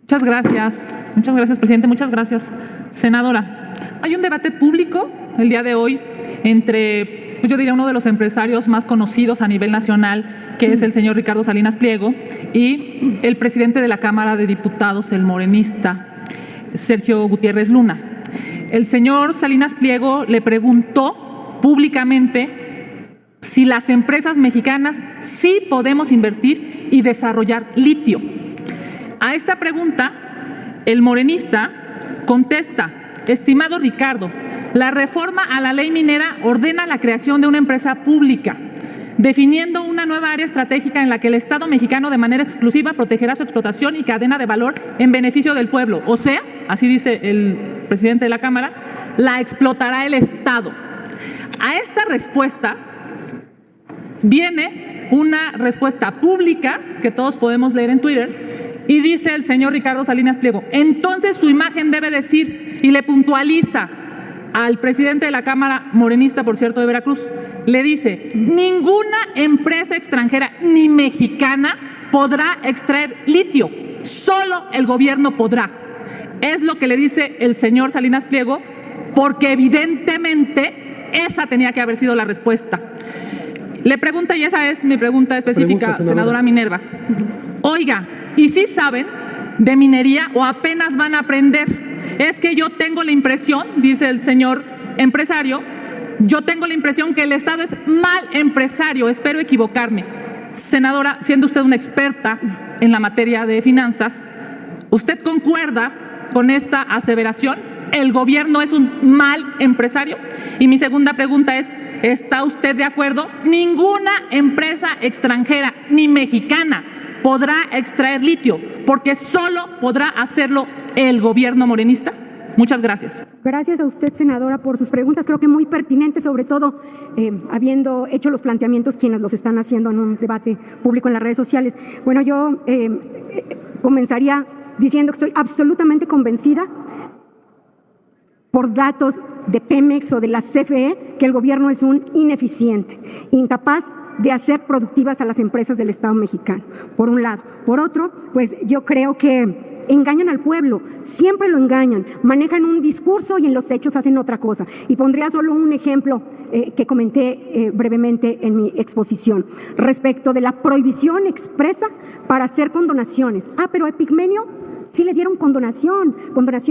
Muchas gracias, presidente. Muchas gracias, senadora. Hay un debate público el día de hoy entre, yo diría, uno de los empresarios más conocidos a nivel nacional, que es el señor Ricardo Salinas Pliego, y el presidente de la Cámara de Diputados, el morenista Sergio Gutiérrez Luna. El señor Salinas Pliego le preguntó públicamente si las empresas mexicanas sí podemos invertir y desarrollar litio. A esta pregunta, el morenista contesta: estimado Ricardo, la reforma a la ley minera ordena la creación de una empresa pública, definiendo una nueva área estratégica en la que el Estado mexicano de manera exclusiva protegerá su explotación y cadena de valor en beneficio del pueblo. O sea, así dice el presidente de la Cámara, la explotará el Estado. A esta respuesta viene una respuesta pública que todos podemos leer en Twitter. Y dice el señor Ricardo Salinas Pliego, entonces su imagen debe decir, y le puntualiza al presidente de la Cámara morenista, por cierto, de Veracruz, le dice, ninguna empresa extranjera ni mexicana podrá extraer litio, solo el gobierno podrá. Es lo que le dice el señor Salinas Pliego, porque evidentemente esa tenía que haber sido la respuesta. Le pregunta, y esa es mi pregunta específica, senadora Minerva, oiga, ¿y si saben de minería o apenas van a aprender? Es que yo tengo la impresión, dice el señor empresario, yo tengo la impresión que el Estado es mal empresario, espero equivocarme. Senadora, siendo usted una experta en la materia de finanzas, ¿usted concuerda con esta aseveración? ¿El gobierno es un mal empresario? Y mi segunda pregunta es, ¿está usted de acuerdo? Ninguna empresa extranjera, ni mexicana, podrá extraer litio, porque solo podrá hacerlo el gobierno morenista. Muchas gracias.
Gracias a usted, senadora, por sus preguntas. Creo que muy pertinentes, sobre todo habiendo hecho los planteamientos quienes los están haciendo en un debate público en las redes sociales. Bueno, yo comenzaría diciendo que estoy absolutamente convencida por datos de Pemex o de la CFE que el gobierno es un ineficiente, incapaz de hacer productivas a las empresas del Estado mexicano, por un lado. Por otro, pues yo creo que engañan al pueblo, siempre lo engañan, manejan un discurso y en los hechos hacen otra cosa. Y pondría solo un ejemplo que comenté brevemente en mi exposición, respecto de la prohibición expresa para hacer condonaciones. Pero a Epigmenio sí le dieron condonación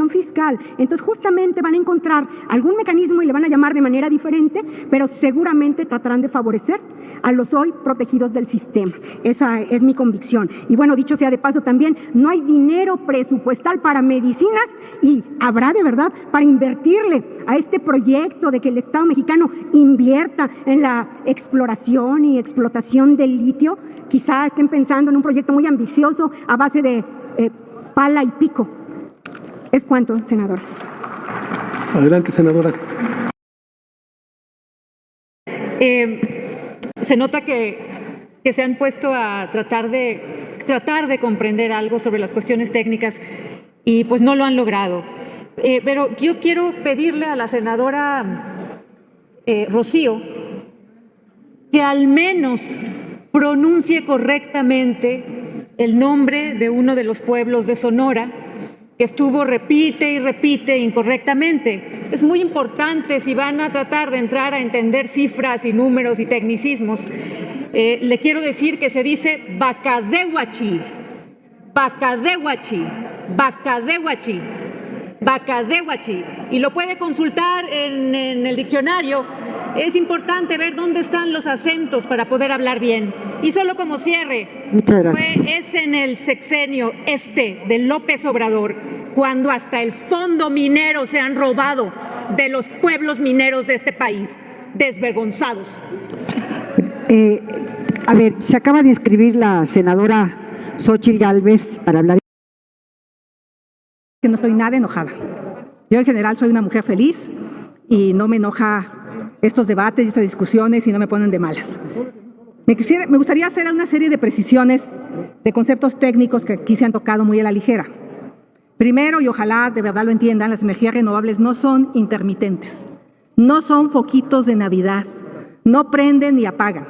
fiscal. Entonces justamente van a encontrar algún mecanismo y le van a llamar de manera diferente, pero seguramente tratarán de favorecer a los hoy protegidos del sistema. Esa es mi convicción. Y bueno, dicho sea de paso también, no hay dinero presupuestal para medicinas y habrá de verdad para invertirle a este proyecto de que el Estado mexicano invierta en la exploración y explotación del litio. Quizá estén pensando en un proyecto muy ambicioso a base de pala y pico. ¿Es cuánto, senadora?
Adelante, senadora.
Se nota que se han puesto a tratar de comprender algo sobre las cuestiones técnicas y pues no lo han logrado. Pero yo quiero pedirle a la senadora Rocío que al menos pronuncie correctamente el nombre de uno de los pueblos de Sonora que estuvo repite y repite incorrectamente. Es muy importante si van a tratar de entrar a entender cifras y números y tecnicismos. Le quiero decir que se dice Bacadehuachi, Bacadehuachi, Bacadehuachi, Bacadehuachi. Y lo puede consultar en el diccionario. Es importante ver dónde están los acentos para poder hablar bien. Y solo como cierre, es en el sexenio de López Obrador cuando hasta el fondo minero se han robado de los pueblos mineros de este país. Desvergonzados.
A ver, se acaba de inscribir la senadora Xóchitl Gálvez para hablar.
Que no estoy nada enojada. Yo en general soy una mujer feliz y no me enoja estos debates y estas discusiones y no me ponen de malas. Me gustaría hacer una serie de precisiones de conceptos técnicos que aquí se han tocado muy a la ligera. Primero, y ojalá de verdad lo entiendan, las energías renovables no son intermitentes, no son foquitos de Navidad, no prenden ni apagan.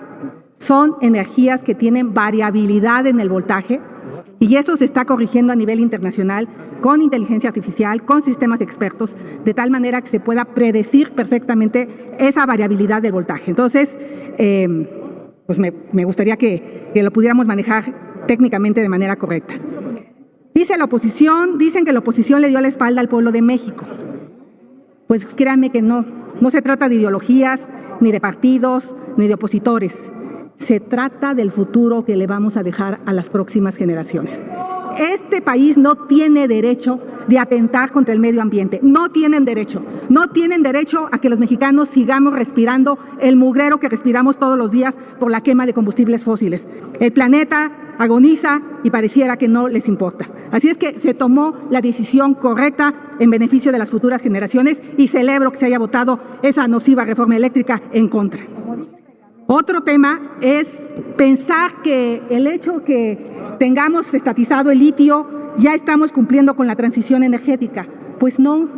Son energías que tienen variabilidad en el voltaje y eso se está corrigiendo a nivel internacional con inteligencia artificial, con sistemas expertos, de tal manera que se pueda predecir perfectamente esa variabilidad del voltaje. Entonces, pues me gustaría que lo pudiéramos manejar técnicamente de manera correcta. Dicen que la oposición le dio la espalda al pueblo de México. Pues créanme que no se trata de ideologías, ni de partidos, ni de opositores. Se trata del futuro que le vamos a dejar a las próximas generaciones. Este país no tiene derecho de atentar contra el medio ambiente. No tienen derecho a que los mexicanos sigamos respirando el mugrero que respiramos todos los días por la quema de combustibles fósiles. El planeta agoniza y pareciera que no les importa. Así es que se tomó la decisión correcta en beneficio de las futuras generaciones y celebro que se haya votado esa nociva reforma eléctrica en contra. Otro tema es pensar que el hecho que tengamos estatizado el litio ya estamos cumpliendo con la transición energética. Pues no.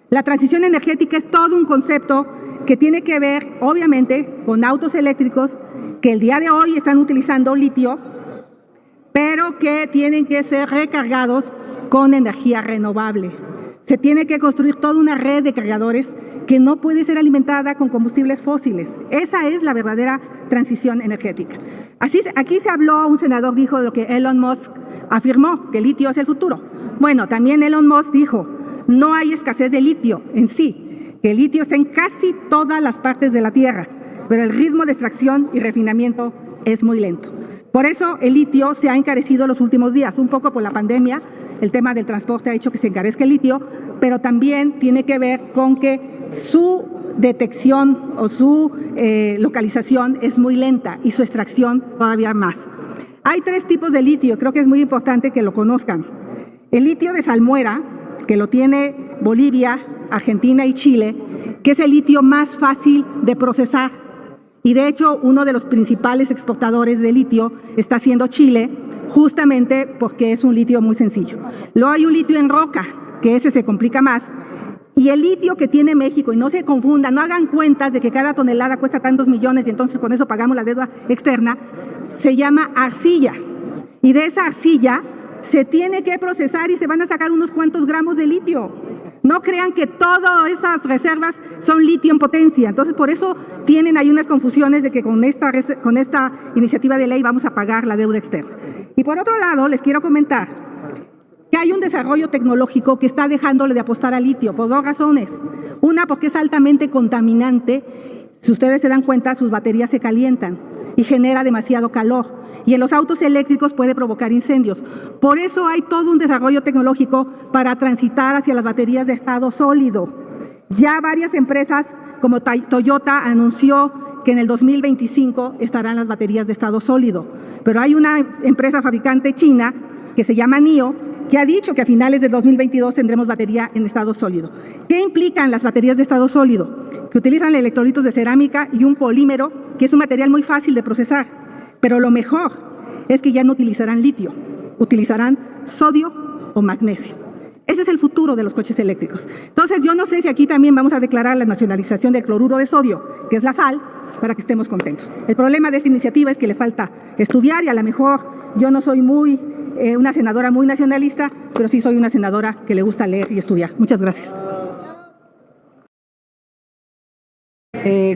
La transición energética es todo un concepto que tiene que ver, obviamente, con autos eléctricos que el día de hoy están utilizando litio, pero que tienen que ser recargados con energía renovable. Se tiene que construir toda una red de cargadores que no puede ser alimentada con combustibles fósiles. Esa es la verdadera transición energética. Aquí se habló, un senador dijo de lo que Elon Musk afirmó, que el litio es el futuro. Bueno, también Elon Musk dijo, no hay escasez de litio en sí, que el litio está en casi todas las partes de la Tierra, pero el ritmo de extracción y refinamiento es muy lento. Por eso el litio se ha encarecido los últimos días, un poco por la pandemia. El tema del transporte ha hecho que se encarezca el litio, pero también tiene que ver con que su detección o su localización es muy lenta y su extracción todavía más. Hay 3 tipos de litio, creo que es muy importante que lo conozcan. El litio de salmuera, que lo tiene Bolivia, Argentina y Chile, que es el litio más fácil de procesar. Y de hecho, uno de los principales exportadores de litio está siendo Chile, justamente porque es un litio muy sencillo. Luego hay un litio en roca, que ese se complica más. Y el litio que tiene México, y no se confundan, no hagan cuentas de que cada tonelada cuesta tantos millones y entonces con eso pagamos la deuda externa, se llama arcilla. Y de esa arcilla se tiene que procesar y se van a sacar unos cuantos gramos de litio. No crean que todas esas reservas son litio en potencia. Entonces, por eso tienen ahí unas confusiones de que con esta iniciativa de ley vamos a pagar la deuda externa. Y por otro lado, les quiero comentar que hay un desarrollo tecnológico que está dejándole de apostar al litio por 2 razones. Una, porque es altamente contaminante. Si ustedes se dan cuenta, sus baterías se calientan y genera demasiado calor. Y en los autos eléctricos puede provocar incendios. Por eso hay todo un desarrollo tecnológico para transitar hacia las baterías de estado sólido. Ya varias empresas como Toyota anunció que en el 2025 estarán las baterías de estado sólido. Pero hay una empresa fabricante china que se llama NIO, que ha dicho que a finales del 2022 tendremos batería en estado sólido. ¿Qué implican las baterías de estado sólido? Que utilizan electrolitos de cerámica y un polímero, que es un material muy fácil de procesar. Pero lo mejor es que ya no utilizarán litio, utilizarán sodio o magnesio. Ese es el futuro de los coches eléctricos. Entonces, yo no sé si aquí también vamos a declarar la nacionalización del cloruro de sodio, que es la sal, para que estemos contentos. El problema de esta iniciativa es que le falta estudiar y a lo mejor yo no soy una senadora muy nacionalista, pero sí soy una senadora que le gusta leer y estudiar. Muchas gracias.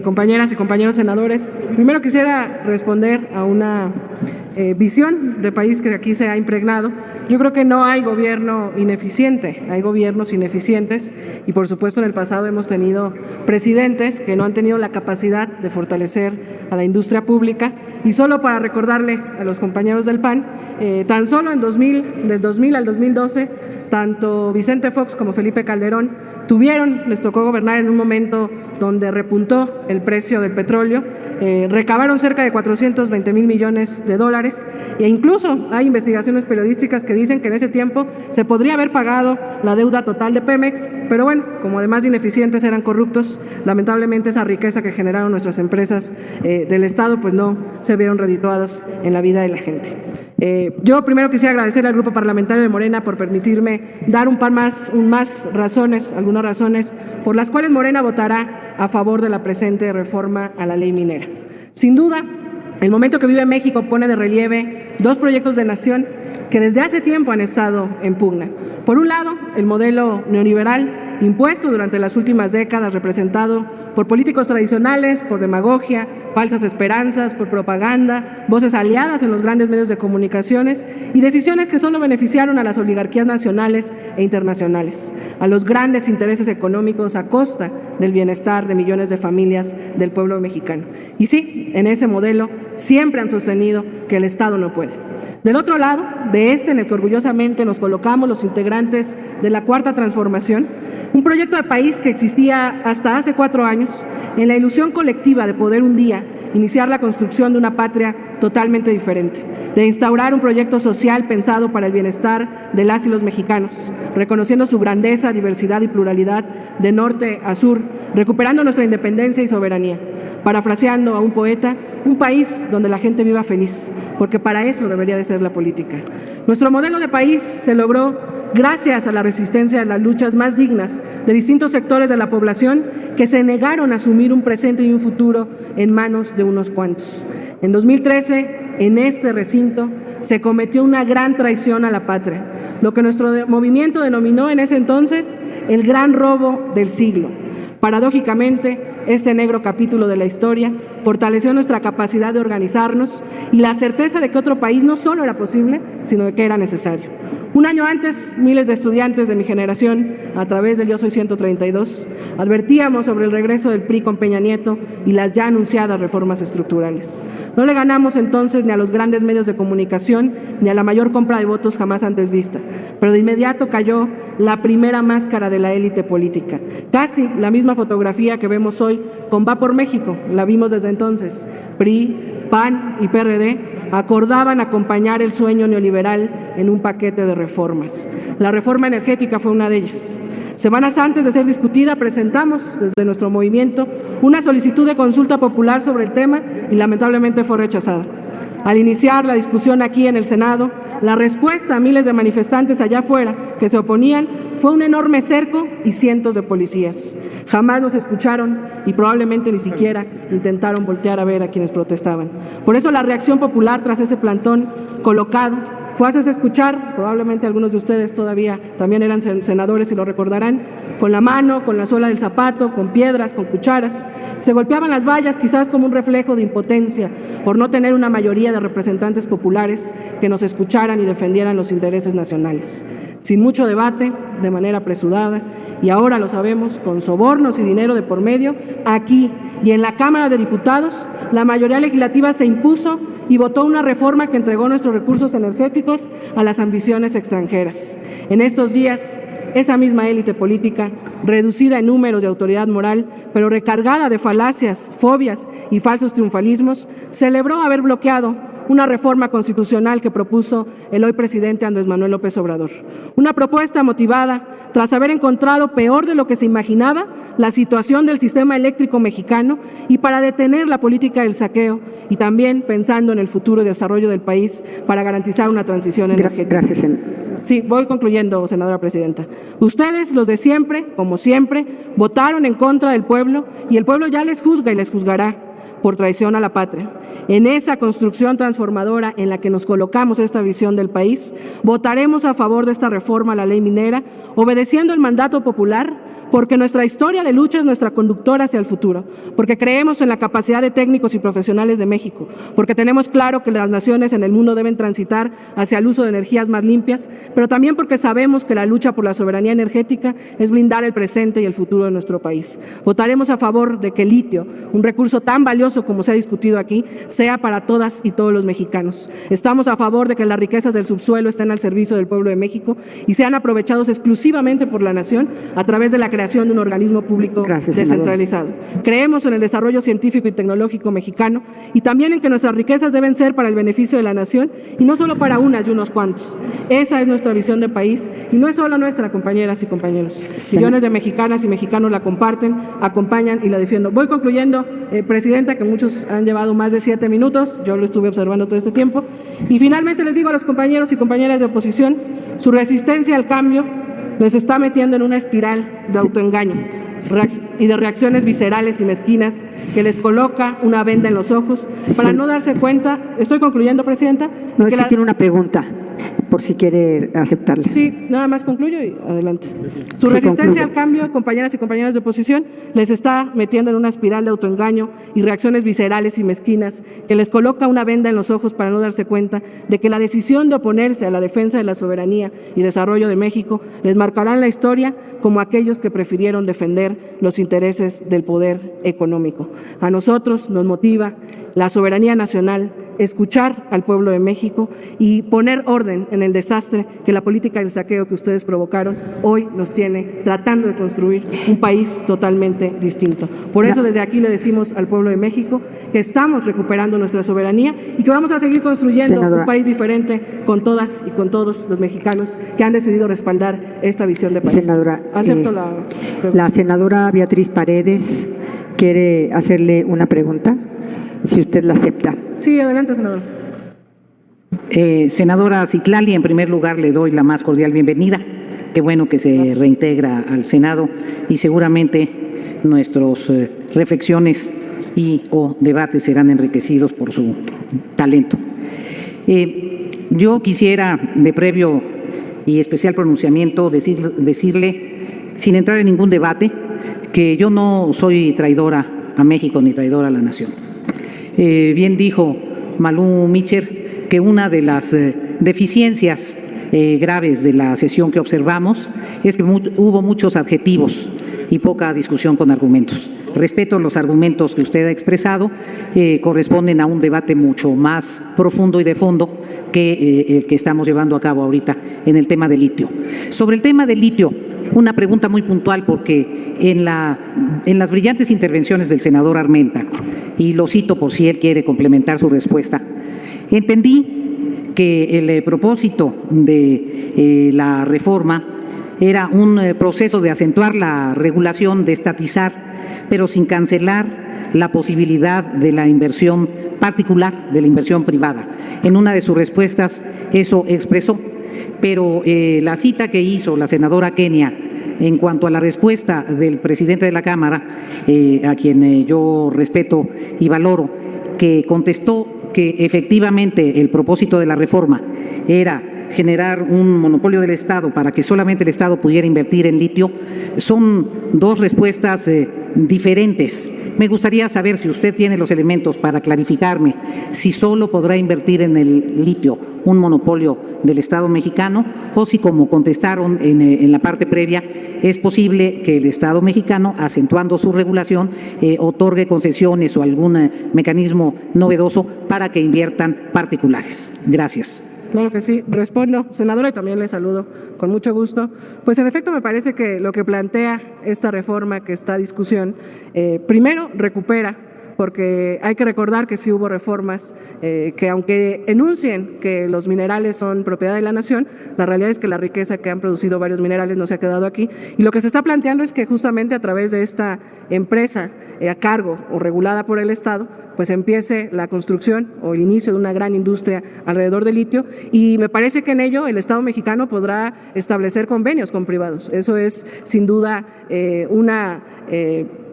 Compañeras y compañeros senadores, primero quisiera responder a una visión de país que aquí se ha impregnado. Yo creo que no hay gobierno ineficiente, hay gobiernos ineficientes y por supuesto en el pasado hemos tenido presidentes que no han tenido la capacidad de fortalecer a la industria pública. Y solo para recordarle a los compañeros del PAN, tan solo en del 2000 al 2012, tanto Vicente Fox como Felipe Calderón les tocó gobernar en un momento donde repuntó el precio del petróleo, recabaron cerca de 420,000 millones de dólares e incluso hay investigaciones periodísticas que dicen que en ese tiempo se podría haber pagado la deuda total de Pemex, pero bueno, como además de ineficientes eran corruptos, lamentablemente esa riqueza que generaron nuestras empresas del Estado pues no se vieron redituados en la vida de la gente. Yo primero quisiera agradecerle al Grupo Parlamentario de Morena por permitirme dar algunas razones por las cuales Morena votará a favor de la presente reforma a la ley minera. Sin duda, el momento que vive México pone de relieve 2 proyectos de nación que desde hace tiempo han estado en pugna. Por un lado, el modelo neoliberal impuesto durante las últimas décadas, representado por políticos tradicionales, por demagogia, falsas esperanzas, por propaganda, voces aliadas en los grandes medios de comunicaciones y decisiones que solo beneficiaron a las oligarquías nacionales e internacionales, a los grandes intereses económicos a costa del bienestar de millones de familias del pueblo mexicano. Y sí, en ese modelo siempre han sostenido que el Estado no puede. Del otro lado, en el que orgullosamente nos colocamos los integrantes de la Cuarta Transformación, un proyecto de país que existía hasta hace 4 años, en la ilusión colectiva de poder un día iniciar la construcción de una patria totalmente diferente, de instaurar un proyecto social pensado para el bienestar de las y los mexicanos, reconociendo su grandeza, diversidad y pluralidad de norte a sur, recuperando nuestra independencia y soberanía. Parafraseando a un poeta, un país donde la gente viva feliz, porque para eso debería de ser la política. Nuestro modelo de país se logró gracias a la resistencia de las luchas más dignas de distintos sectores de la población que se negaron a asumir un presente y un futuro en manos de unos cuantos. En 2013, en este recinto, se cometió una gran traición a la patria, lo que nuestro movimiento denominó en ese entonces el gran robo del siglo. Paradójicamente, este negro capítulo de la historia fortaleció nuestra capacidad de organizarnos y la certeza de que otro país no solo era posible, sino de que era necesario. Un año antes, miles de estudiantes de mi generación, a través del Yo Soy 132, advertíamos sobre el regreso del PRI con Peña Nieto y las ya anunciadas reformas estructurales. No le ganamos entonces ni a los grandes medios de comunicación ni a la mayor compra de votos jamás antes vista, pero de inmediato cayó la primera máscara de la élite política. Casi la misma fotografía que vemos hoy con Va por México, la vimos desde entonces. PRI, PAN y PRD acordaban acompañar el sueño neoliberal en un paquete de reformas. La reforma energética fue una de ellas. Semanas antes de ser discutida, presentamos desde nuestro movimiento una solicitud de consulta popular sobre el tema y lamentablemente fue rechazada. Al iniciar la discusión aquí en el Senado, la respuesta a miles de manifestantes allá afuera que se oponían fue un enorme cerco y cientos de policías. Jamás nos escucharon y probablemente ni siquiera intentaron voltear a ver a quienes protestaban. Por eso la reacción popular tras ese plantón colocado fue hacerse escuchar. Probablemente algunos de ustedes todavía también eran senadores y lo recordarán, con la mano, con la suela del zapato, con piedras, con cucharas. Se golpeaban las vallas quizás como un reflejo de impotencia por no tener una mayoría de representantes populares que nos escucharan y defendieran los intereses nacionales. Sin mucho debate, de manera apresurada, y ahora lo sabemos, con sobornos y dinero de por medio, aquí y en la Cámara de Diputados, la mayoría legislativa se impuso y votó una reforma que entregó nuestros recursos energéticos a las ambiciones extranjeras. En estos días, esa misma élite política, reducida en números de autoridad moral, pero recargada de falacias, fobias y falsos triunfalismos, celebró haber bloqueado una reforma constitucional que propuso el hoy presidente Andrés Manuel López Obrador. Una propuesta motivada tras haber encontrado peor de lo que se imaginaba la situación del sistema eléctrico mexicano y para detener la política del saqueo y también pensando en el futuro desarrollo del país para garantizar una transición energética.
Gracias,
Sí, voy concluyendo, senadora presidenta. Ustedes, los de siempre, como siempre, votaron en contra del pueblo y el pueblo ya les juzga y les juzgará por traición a la patria. En esa construcción transformadora en la que nos colocamos esta visión del país, votaremos a favor de esta reforma a la ley minera, obedeciendo el mandato popular, porque nuestra historia de lucha es nuestra conductora hacia el futuro, porque creemos en la capacidad de técnicos y profesionales de México, porque tenemos claro que las naciones en el mundo deben transitar hacia el uso de energías más limpias, pero también porque sabemos que la lucha por la soberanía energética es blindar el presente y el futuro de nuestro país. Votaremos a favor de que el litio, un recurso tan valioso como se ha discutido aquí, sea para todas y todos los mexicanos. Estamos a favor de que las riquezas del subsuelo estén al servicio del pueblo de México y sean aprovechados exclusivamente por la nación a través de la creación de un organismo público descentralizado. Creemos en el desarrollo científico y tecnológico mexicano y también en que nuestras riquezas deben ser para el beneficio de la nación y no solo para unas y unos cuantos. Esa es nuestra visión de país y no es solo nuestra, compañeras y compañeros. Millones de mexicanas y mexicanos la comparten, acompañan y la defienden. Voy concluyendo, presidenta, que muchos han llevado más de 7 minutos, yo lo estuve observando todo este tiempo, y finalmente les digo a los compañeros y compañeras de oposición, su resistencia al cambio les está metiendo en una espiral de autoengaño y de reacciones viscerales y mezquinas que les coloca una venda en los ojos para no darse cuenta. Estoy concluyendo, presidenta.
No, es que tiene una pregunta, por si quiere aceptarla.
Sí, nada más concluyo y adelante. Su resistencia al cambio, compañeras y compañeros de oposición, les está metiendo en una espiral de autoengaño y reacciones viscerales y mezquinas que les coloca una venda en los ojos para no darse cuenta de que la decisión de oponerse a la defensa de la soberanía y desarrollo de México les marcarán la historia como aquellos que prefirieron defender los intereses del poder económico. A nosotros nos motiva la soberanía nacional, escuchar al pueblo de México y poner orden en el desastre que la política del saqueo que ustedes provocaron hoy nos tiene tratando de construir un país totalmente distinto. Por eso desde aquí le decimos al pueblo de México que estamos recuperando nuestra soberanía y que vamos a seguir construyendo un país diferente con todas y con todos los mexicanos que han decidido respaldar esta visión de país.
Senadora,
acepto
la senadora Beatriz Paredes quiere hacerle una pregunta, si usted la acepta.
Sí, adelante, senadora.
Senadora Citlali, en primer lugar le doy la más cordial bienvenida. Qué bueno que se reintegra al Senado y seguramente nuestras reflexiones y o debates serán enriquecidos por su talento. Yo quisiera, de previo y especial pronunciamiento, decirle, sin entrar en ningún debate, que yo no soy traidora a México ni traidora a la nación. Bien dijo Malú Micher que una de las deficiencias graves de la sesión que observamos es que hubo muchos adjetivos y poca discusión con argumentos. Respeto los argumentos que usted ha expresado, corresponden a un debate mucho más profundo y de fondo que el que estamos llevando a cabo ahorita en el tema del litio. Sobre el tema del litio, una pregunta muy puntual, porque en las brillantes intervenciones del senador Armenta, y lo cito por si él quiere complementar su respuesta, entendí que el propósito de la reforma era un proceso de acentuar la regulación, de estatizar, pero sin cancelar la posibilidad de la inversión particular, de la inversión privada. En una de sus respuestas eso expresó, pero la cita que hizo la senadora Kenia en cuanto a la respuesta del presidente de la Cámara, a quien yo respeto y valoro, que contestó que efectivamente el propósito de la reforma era generar un monopolio del Estado para que solamente el Estado pudiera invertir en litio, son dos respuestas diferentes. Me gustaría saber si usted tiene los elementos para clarificarme si solo podrá invertir en el litio un monopolio del Estado mexicano, o si, como contestaron en la parte previa, es posible que el Estado mexicano, acentuando su regulación, otorgue concesiones o algún mecanismo novedoso para que inviertan particulares. Gracias.
Claro que sí, respondo, senadora, y también le saludo con mucho gusto. Pues en efecto me parece que lo que plantea esta reforma que está a discusión, primero recupera, porque hay que recordar que sí hubo reformas que, aunque enuncien que los minerales son propiedad de la nación, la realidad es que la riqueza que han producido varios minerales no se ha quedado aquí, y lo que se está planteando es que justamente a través de esta empresa a cargo o regulada por el Estado, pues empiece la construcción o el inicio de una gran industria alrededor del litio, y me parece que en ello el Estado mexicano podrá establecer convenios con privados. Eso es sin duda una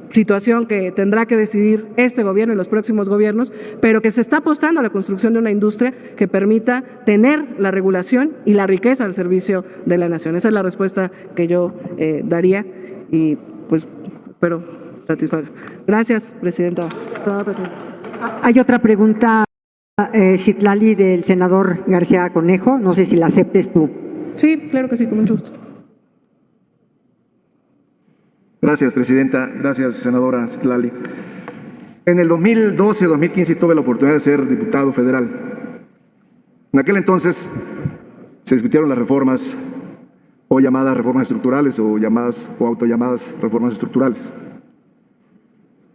situación que tendrá que decidir este gobierno y los próximos gobiernos, pero que se está apostando a la construcción de una industria que permita tener la regulación y la riqueza al servicio de la nación. Esa es la respuesta que yo daría, y pues espero satisfaga. Gracias, presidenta.
Hay otra pregunta, Citlali, del senador García Conejo. No sé si la aceptes tú.
Sí, claro que sí, con mucho gusto.
Gracias, presidenta. Gracias, senadora Citlali. En el 2012-2015 tuve la oportunidad de ser diputado federal. En aquel entonces se discutieron las reformas, o llamadas reformas estructurales, o autollamadas reformas estructurales.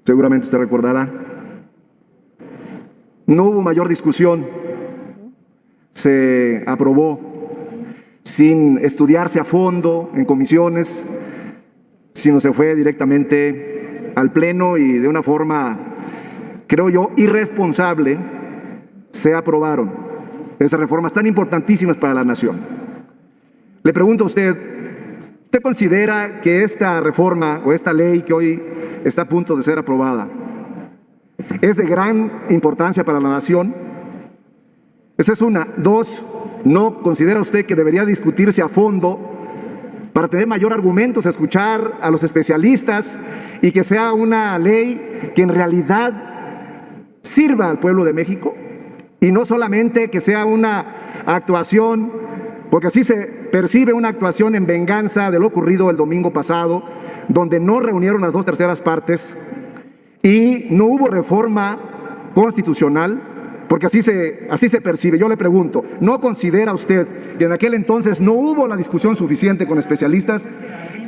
Seguramente usted recordará. No hubo mayor discusión. Se aprobó sin estudiarse a fondo en comisiones, sino se fue directamente al Pleno, y de una forma, creo yo, irresponsable, se aprobaron esas reformas tan importantísimas para la nación. Le pregunto a usted, ¿usted considera que esta reforma o esta ley que hoy está a punto de ser aprobada es de gran importancia para la nación? Esa es una. Dos, ¿no considera usted que debería discutirse a fondo para tener mayor argumentos, escuchar a los especialistas, y que sea una ley que en realidad sirva al pueblo de México, y no solamente que sea una actuación, porque así se percibe, una actuación en venganza de lo ocurrido el domingo pasado, donde no reunieron las 2/3 partes y no hubo reforma constitucional? Porque así se percibe. Yo le pregunto, ¿no considera usted que en aquel entonces no hubo la discusión suficiente con especialistas,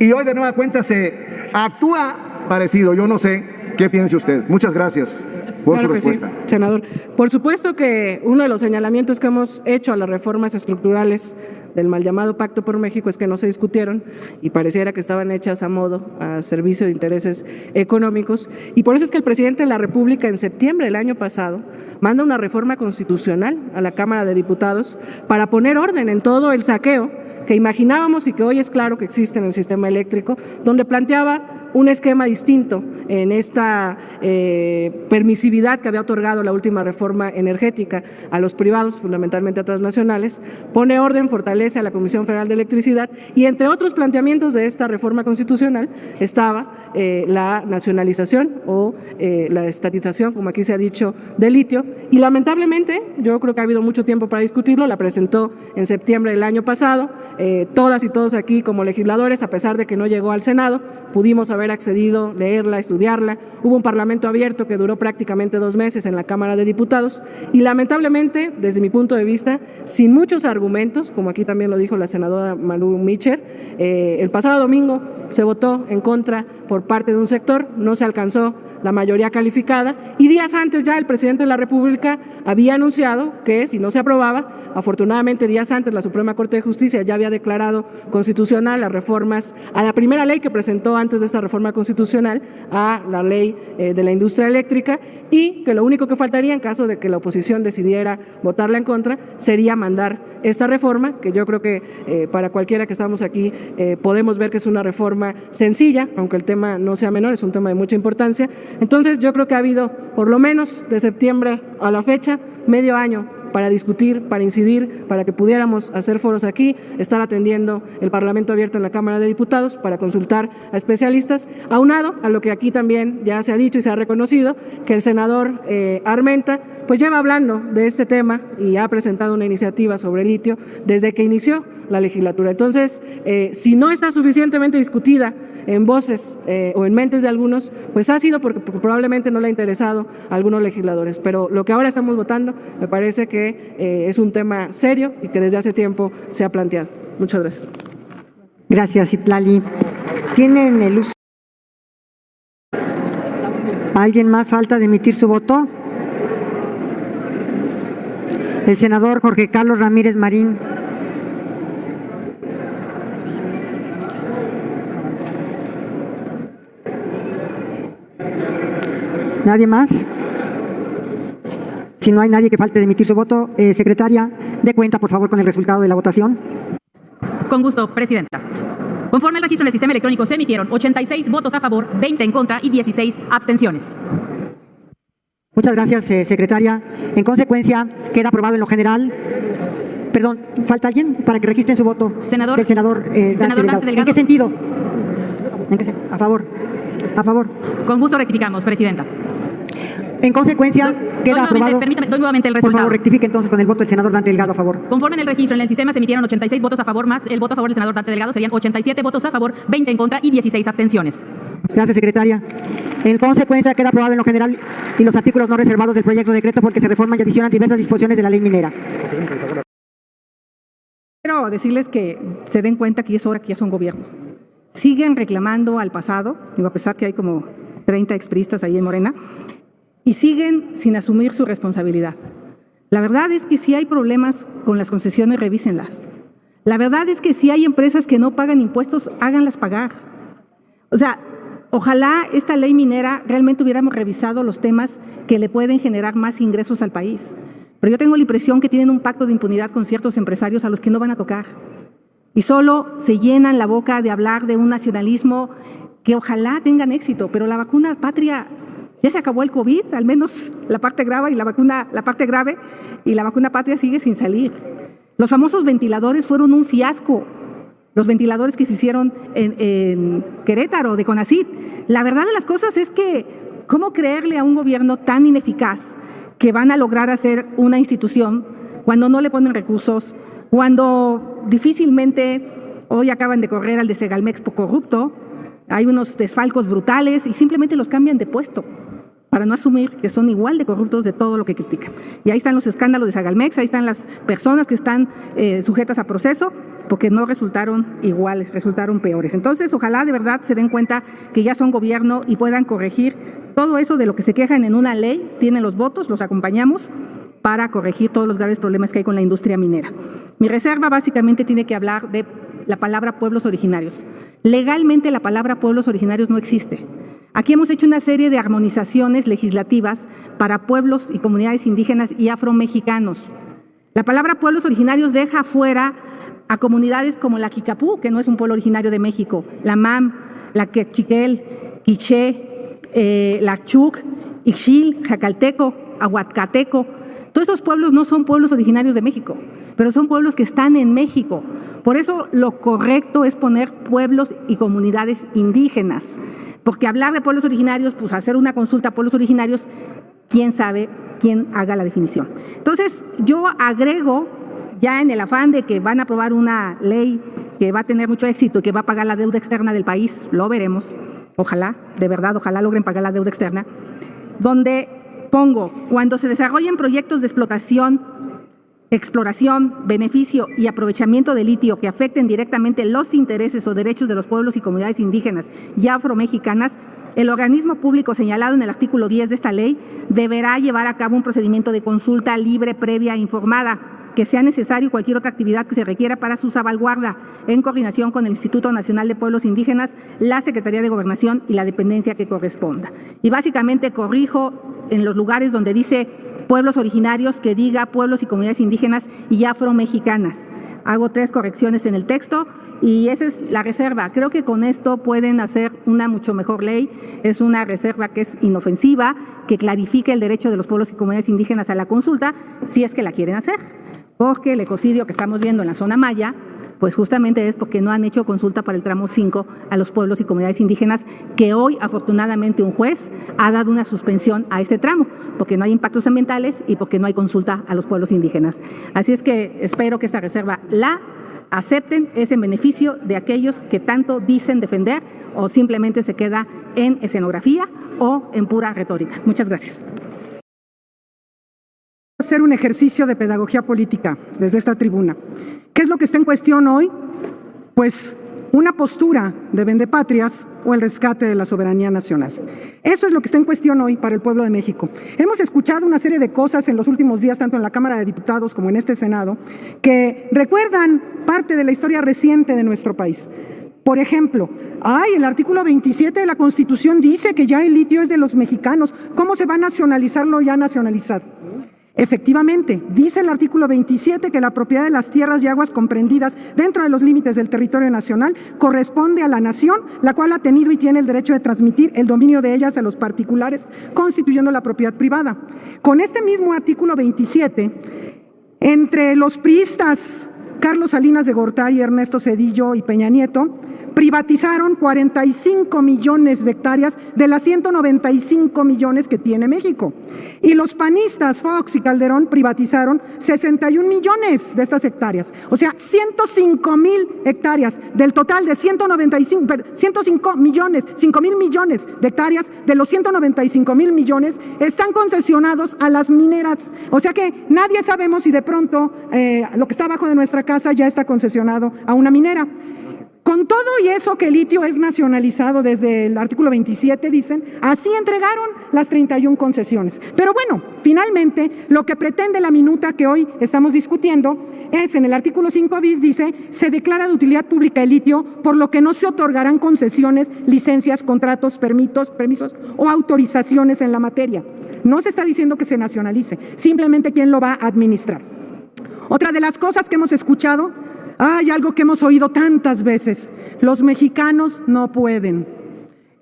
y hoy de nueva cuenta se actúa parecido? Yo no sé qué piense usted. Muchas gracias por su respuesta.
Sí, senador. Por supuesto que uno de los señalamientos que hemos hecho a las reformas estructurales del mal llamado Pacto por México es que no se discutieron, y pareciera que estaban hechas a modo, a servicio de intereses económicos, y por eso es que el presidente de la República en septiembre del año pasado manda una reforma constitucional a la Cámara de Diputados para poner orden en todo el saqueo que imaginábamos y que hoy es claro que existe en el sistema eléctrico, donde planteaba un esquema distinto en esta permisividad que había otorgado la última reforma energética a los privados, fundamentalmente a transnacionales, pone orden, fortalece a la Comisión Federal de Electricidad y entre otros planteamientos de esta reforma constitucional estaba la nacionalización o la estatización, como aquí se ha dicho, del litio y lamentablemente yo creo que ha habido mucho tiempo para discutirlo, la presentó en septiembre del año pasado, todas y todos aquí como legisladores, a pesar de que no llegó al Senado, pudimos haber accedido, leerla, estudiarla, hubo un parlamento abierto que duró prácticamente 2 meses en la Cámara de Diputados y lamentablemente, desde mi punto de vista, sin muchos argumentos, como aquí también lo dijo la senadora Malu Micher, el pasado domingo se votó en contra por parte de un sector, no se alcanzó la mayoría calificada y días antes ya el presidente de la República había anunciado que si no se aprobaba, afortunadamente días antes la Suprema Corte de Justicia ya había declarado constitucional las reformas a la primera ley que presentó antes de esta reforma constitucional, a la ley de la industria eléctrica y que lo único que faltaría en caso de que la oposición decidiera votarla en contra sería mandar esta reforma, que yo creo que para cualquiera que estamos aquí podemos ver que es una reforma sencilla, aunque el tema no sea menor, es un tema de mucha importancia. Entonces yo creo que ha habido por lo menos de septiembre a la fecha medio año para discutir, para incidir, para que pudiéramos hacer foros aquí, estar atendiendo el Parlamento abierto en la Cámara de Diputados para consultar a especialistas, aunado a lo que aquí también ya se ha dicho y se ha reconocido, que el senador Armenta pues lleva hablando de este tema y ha presentado una iniciativa sobre litio desde que inició la legislatura. Entonces, si no está suficientemente discutida en voces o en mentes de algunos, pues ha sido porque probablemente no le ha interesado a algunos legisladores. Pero lo que ahora estamos votando me parece que es un tema serio y que desde hace tiempo se ha planteado. Muchas gracias.
Gracias, Citlali. ¿Tienen el uso? ¿Alguien más falta de emitir su voto? El senador Jorge Carlos Ramírez Marín. ¿Nadie más? Si no hay nadie que falte de emitir su voto, secretaria, dé cuenta, por favor, con el resultado de la votación.
Con gusto, presidenta. Conforme al registro en el sistema electrónico, se emitieron 86 votos a favor, 20 en contra y 16 abstenciones.
Muchas gracias, secretaria. En consecuencia, queda aprobado en lo general. Perdón, ¿falta alguien para que registren su voto?
Senador,
del senador Dante Delgado. ¿En qué sentido? A favor. A favor.
Con gusto rectificamos, presidenta.
En consecuencia, queda aprobado.
Permítame, doy nuevamente el resultado.
Por favor, rectifique entonces con el voto del senador Dante Delgado a favor.
Conforme en el registro en el sistema se emitieron 86 votos a favor más el voto a favor del senador Dante Delgado, serían 87 votos a favor, 20 en contra y 16 abstenciones.
Gracias, secretaria. En consecuencia, queda aprobado en lo general y los artículos no reservados del proyecto de decreto porque se reforman y adicionan diversas disposiciones de la ley minera.
Quiero decirles que se den cuenta que es hora que ya son gobierno. Siguen reclamando al pasado, digo, a pesar que hay como 30 expriistas ahí en Morena, y siguen sin asumir su responsabilidad. La verdad es que si hay problemas con las concesiones, revísenlas. La verdad es que si hay empresas que no pagan impuestos, háganlas pagar. O sea, ojalá esta ley minera realmente hubiéramos revisado los temas que le pueden generar más ingresos al país. Pero yo tengo la impresión que tienen un pacto de impunidad con ciertos empresarios a los que no van a tocar. Y solo se llenan la boca de hablar de un nacionalismo que ojalá tengan éxito, pero la vacuna patria, ya se acabó el COVID, al menos la parte grave y la parte grave, y la vacuna patria sigue sin salir. Los famosos ventiladores fueron un fiasco, los ventiladores que se hicieron en Querétaro, de CONACYT. La verdad de las cosas es que, ¿cómo creerle a un gobierno tan ineficaz que van a lograr hacer una institución cuando no le ponen recursos, cuando difícilmente, hoy acaban de correr al de Segalmex por corrupto, hay unos desfalcos brutales y simplemente los cambian de puesto para no asumir que son igual de corruptos de todo lo que critican. Y ahí están los escándalos de Segalmex, ahí están las personas que están sujetas a proceso porque no resultaron iguales, resultaron peores. Entonces, ojalá de verdad se den cuenta que ya son gobierno y puedan corregir todo eso de lo que se quejan en una ley, tienen los votos, los acompañamos para corregir todos los graves problemas que hay con la industria minera. Mi reserva básicamente tiene que hablar de la palabra pueblos originarios. Legalmente la palabra pueblos originarios no existe. Aquí hemos hecho una serie de armonizaciones legislativas para pueblos y comunidades indígenas y afromexicanos. La palabra pueblos originarios deja afuera a comunidades como la Kikapú, que no es un pueblo originario de México, la MAM, la Quechiquel, quiché, Lakchuk, Ixchil, Jacalteco, Ahuatcateco. Todos estos pueblos no son pueblos originarios de México, pero son pueblos que están en México. Por eso lo correcto es poner pueblos y comunidades indígenas, porque hablar de pueblos originarios, pues hacer una consulta a pueblos originarios, quién sabe quién haga la definición. Entonces yo agrego, ya en el afán de que van a aprobar una ley que va a tener mucho éxito y que va a pagar la deuda externa del país, lo veremos, ojalá, de verdad, ojalá logren pagar la deuda externa, donde pongo, cuando se desarrollen proyectos de exploración, beneficio y aprovechamiento de litio que afecten directamente los intereses o derechos de los pueblos y comunidades indígenas y afromexicanas, el organismo público señalado en el artículo 10 de esta ley deberá llevar a cabo un procedimiento de consulta libre, previa e informada, que sea necesario cualquier otra actividad que se requiera para su salvaguarda, en coordinación con el Instituto Nacional de Pueblos Indígenas, la Secretaría de Gobernación y la dependencia que corresponda. Y básicamente corrijo en los lugares donde dice pueblos originarios, que diga pueblos y comunidades indígenas y afromexicanas. Hago 3 correcciones en el texto y esa es la reserva. Creo que con esto pueden hacer una mucho mejor ley. Es una reserva que es inofensiva, que clarifica el derecho de los pueblos y comunidades indígenas a la consulta, si es que la quieren hacer. Porque el ecocidio que estamos viendo en la zona maya, pues justamente es porque no han hecho consulta para el tramo 5 a los pueblos y comunidades indígenas, que hoy afortunadamente un juez ha dado una suspensión a este tramo, porque no hay impactos ambientales y porque no hay consulta a los pueblos indígenas. Así es que espero que esta reserva la acepten, es en beneficio de aquellos que tanto dicen defender o simplemente se queda en escenografía o en pura retórica. Muchas gracias.
Hacer un ejercicio de pedagogía política desde esta tribuna. ¿Qué es lo que está en cuestión hoy? Pues una postura de vendepatrias o el rescate de la soberanía nacional. Eso es lo que está en cuestión hoy para el pueblo de México. Hemos escuchado una serie de cosas en los últimos días, tanto en la Cámara de Diputados como en este Senado, que recuerdan parte de la historia reciente de nuestro país. Por ejemplo, el artículo 27 de la Constitución dice que ya el litio es de los mexicanos. ¿Cómo se va a nacionalizar lo ya nacionalizado? Efectivamente, dice el artículo 27 que la propiedad de las tierras y aguas comprendidas dentro de los límites del territorio nacional corresponde a la nación, la cual ha tenido y tiene el derecho de transmitir el dominio de ellas a los particulares, constituyendo la propiedad privada. Con este mismo artículo 27, entre los priistas Carlos Salinas de Gortari, Ernesto Zedillo y Peña Nieto, privatizaron 45 millones de hectáreas de las 195 millones que tiene México. Y los panistas Fox y Calderón privatizaron 61 millones de estas hectáreas. O sea, 105,000 hectáreas del total de 105 millones, 5,000 millones de hectáreas de los 195,000 millones están concesionados a las mineras. O sea que nadie sabemos si de pronto lo que está abajo de nuestra casa ya está concesionado a una minera. Con todo y eso que el litio es nacionalizado desde el artículo 27, dicen, así entregaron las 31 concesiones. Pero bueno, finalmente, lo que pretende la minuta que hoy estamos discutiendo es, en el artículo 5 bis, dice, se declara de utilidad pública el litio, por lo que no se otorgarán concesiones, licencias, contratos, permisos o autorizaciones en la materia. No se está diciendo que se nacionalice, simplemente quién lo va a administrar. Otra de las cosas que hemos escuchado, hay algo que hemos oído tantas veces: los mexicanos no pueden,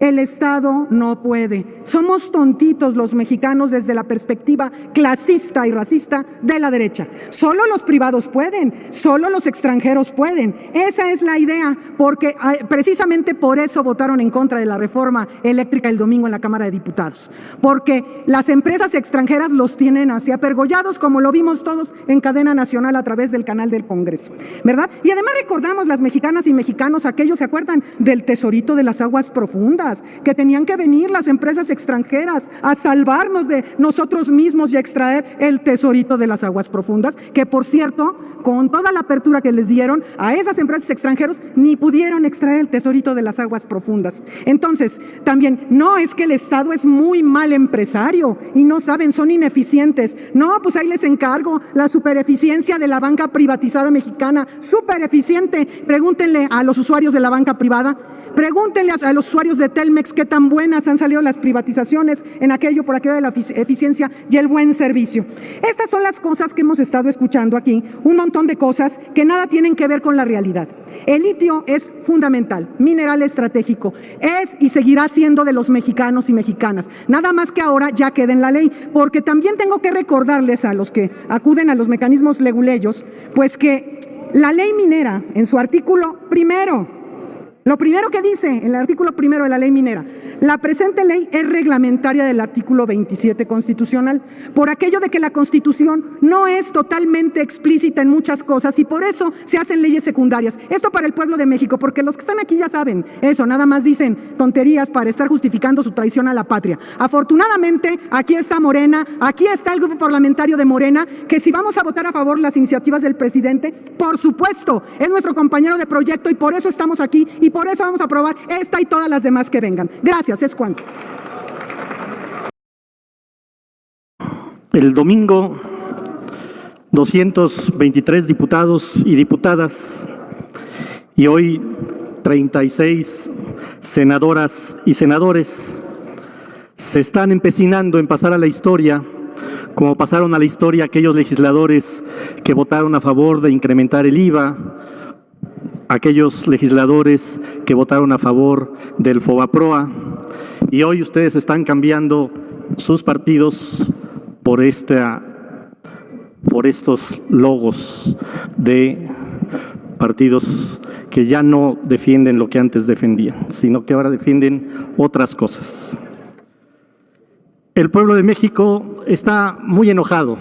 el Estado no puede. Somos tontitos los mexicanos desde la perspectiva clasista y racista de la derecha. Solo los privados pueden, solo los extranjeros pueden. Esa es la idea, porque precisamente por eso votaron en contra de la reforma eléctrica el domingo en la Cámara de Diputados. Porque las empresas extranjeras los tienen así apergollados, como lo vimos todos en cadena nacional a través del canal del Congreso, ¿verdad? Y además recordamos, las mexicanas y mexicanos, aquellos se acuerdan del tesorito de las aguas profundas, que tenían que venir las empresas extranjeras a salvarnos de nosotros mismos y a extraer el tesorito de las aguas profundas, que por cierto, con toda la apertura que les dieron a esas empresas extranjeras, ni pudieron extraer el tesorito de las aguas profundas. Entonces, también, no es que el Estado es muy mal empresario y no saben, son ineficientes. No, pues ahí les encargo la supereficiencia de la banca privatizada mexicana, supereficiente. Pregúntenle a los usuarios de la banca privada, pregúntenle a los usuarios de Telmex, qué tan buenas han salido las privatizaciones en aquello, por aquello de la eficiencia y el buen servicio. Estas son las cosas que hemos estado escuchando aquí, un montón de cosas que nada tienen que ver con la realidad. El litio es fundamental, mineral estratégico, es y seguirá siendo de los mexicanos y mexicanas. Nada más que ahora ya queda en la ley, porque también tengo que recordarles a los que acuden a los mecanismos leguleyos, pues que la ley minera, en su artículo primero, lo primero que dice en el artículo primero de la ley minera, la presente ley es reglamentaria del artículo 27 constitucional, por aquello de que la Constitución no es totalmente explícita en muchas cosas y por eso se hacen leyes secundarias. Esto para el pueblo de México, porque los que están aquí ya saben eso, nada más dicen tonterías para estar justificando su traición a la patria. Afortunadamente, aquí está Morena, aquí está el grupo parlamentario de Morena, que si vamos a votar a favor las iniciativas del presidente, por supuesto, es nuestro compañero de proyecto y por eso estamos aquí y por eso vamos a aprobar esta y todas las demás que vengan. Gracias. Es cuanto.
El domingo, 223 diputados y diputadas y hoy 36 senadoras y senadores se están empecinando en pasar a la historia, como pasaron a la historia aquellos legisladores que votaron a favor de incrementar el IVA, aquellos legisladores que votaron a favor del FOBAPROA, y hoy ustedes están cambiando sus partidos por estos logos de partidos que ya no defienden lo que antes defendían, sino que ahora defienden otras cosas. El pueblo de México está muy enojado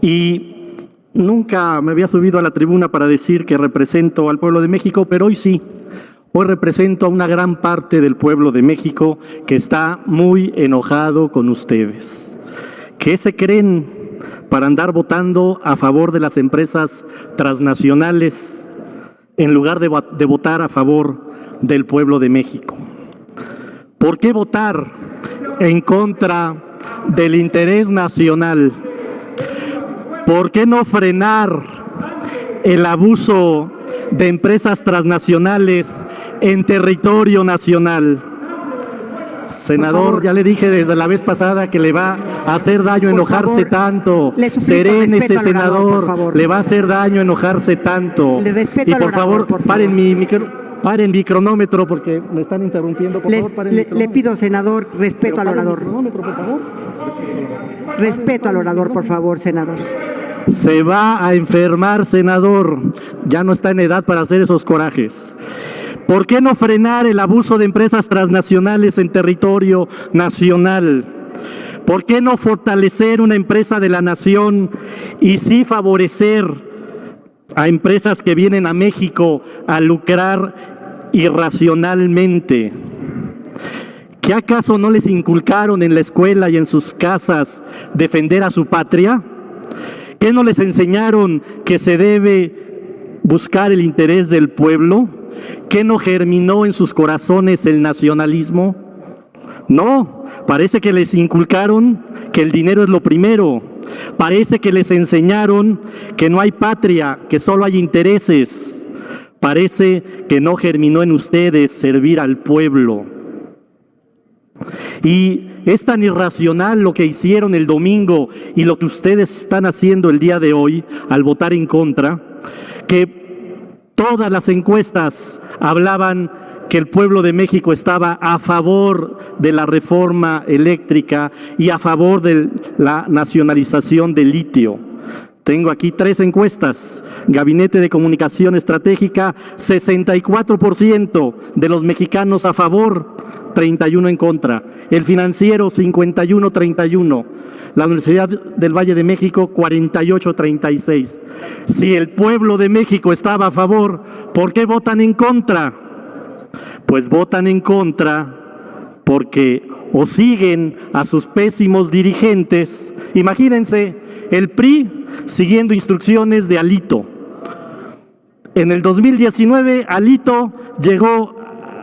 y nunca me había subido a la tribuna para decir que represento al pueblo de México, pero hoy sí. Hoy represento a una gran parte del pueblo de México que está muy enojado con ustedes. ¿Qué se creen para andar votando a favor de las empresas transnacionales en lugar de votar a favor del pueblo de México? ¿Por qué votar en contra del interés nacional? ¿Por qué no frenar el abuso de empresas transnacionales en territorio nacional? Senador, ya le dije desde la vez pasada que le va a hacer daño enojarse tanto. Serénese, senador, le va a hacer daño enojarse tanto. Y por favor, paren mi cronómetro porque me están interrumpiendo. Por favor, paren mi cronómetro.
Le pido, senador, respeto al orador.
Por favor.
Respeto al orador, por favor, senador.
Se va a enfermar, senador. Ya no está en edad para hacer esos corajes. ¿Por qué no frenar el abuso de empresas transnacionales en territorio nacional? ¿Por qué no fortalecer una empresa de la nación y sí favorecer a empresas que vienen a México a lucrar irracionalmente? ¿Qué acaso no les inculcaron en la escuela y en sus casas defender a su patria? ¿Qué no les enseñaron que se debe buscar el interés del pueblo? ¿Qué no germinó en sus corazones el nacionalismo? No, parece que les inculcaron que el dinero es lo primero. Parece que les enseñaron que no hay patria, que solo hay intereses. Parece que no germinó en ustedes servir al pueblo. Y es tan irracional lo que hicieron el domingo y lo que ustedes están haciendo el día de hoy al votar en contra, que todas las encuestas hablaban que el pueblo de México estaba a favor de la reforma eléctrica y a favor de la nacionalización del litio. Tengo aquí 3 encuestas. Gabinete de Comunicación Estratégica, 64% de los mexicanos a favor, 31 en contra. El Financiero, 51-31. La Universidad del Valle de México, 48-36. Si el pueblo de México estaba a favor, ¿por qué votan en contra? Pues votan en contra porque o siguen a sus pésimos dirigentes. Imagínense, el PRI siguiendo instrucciones de Alito. En el 2019, Alito llegó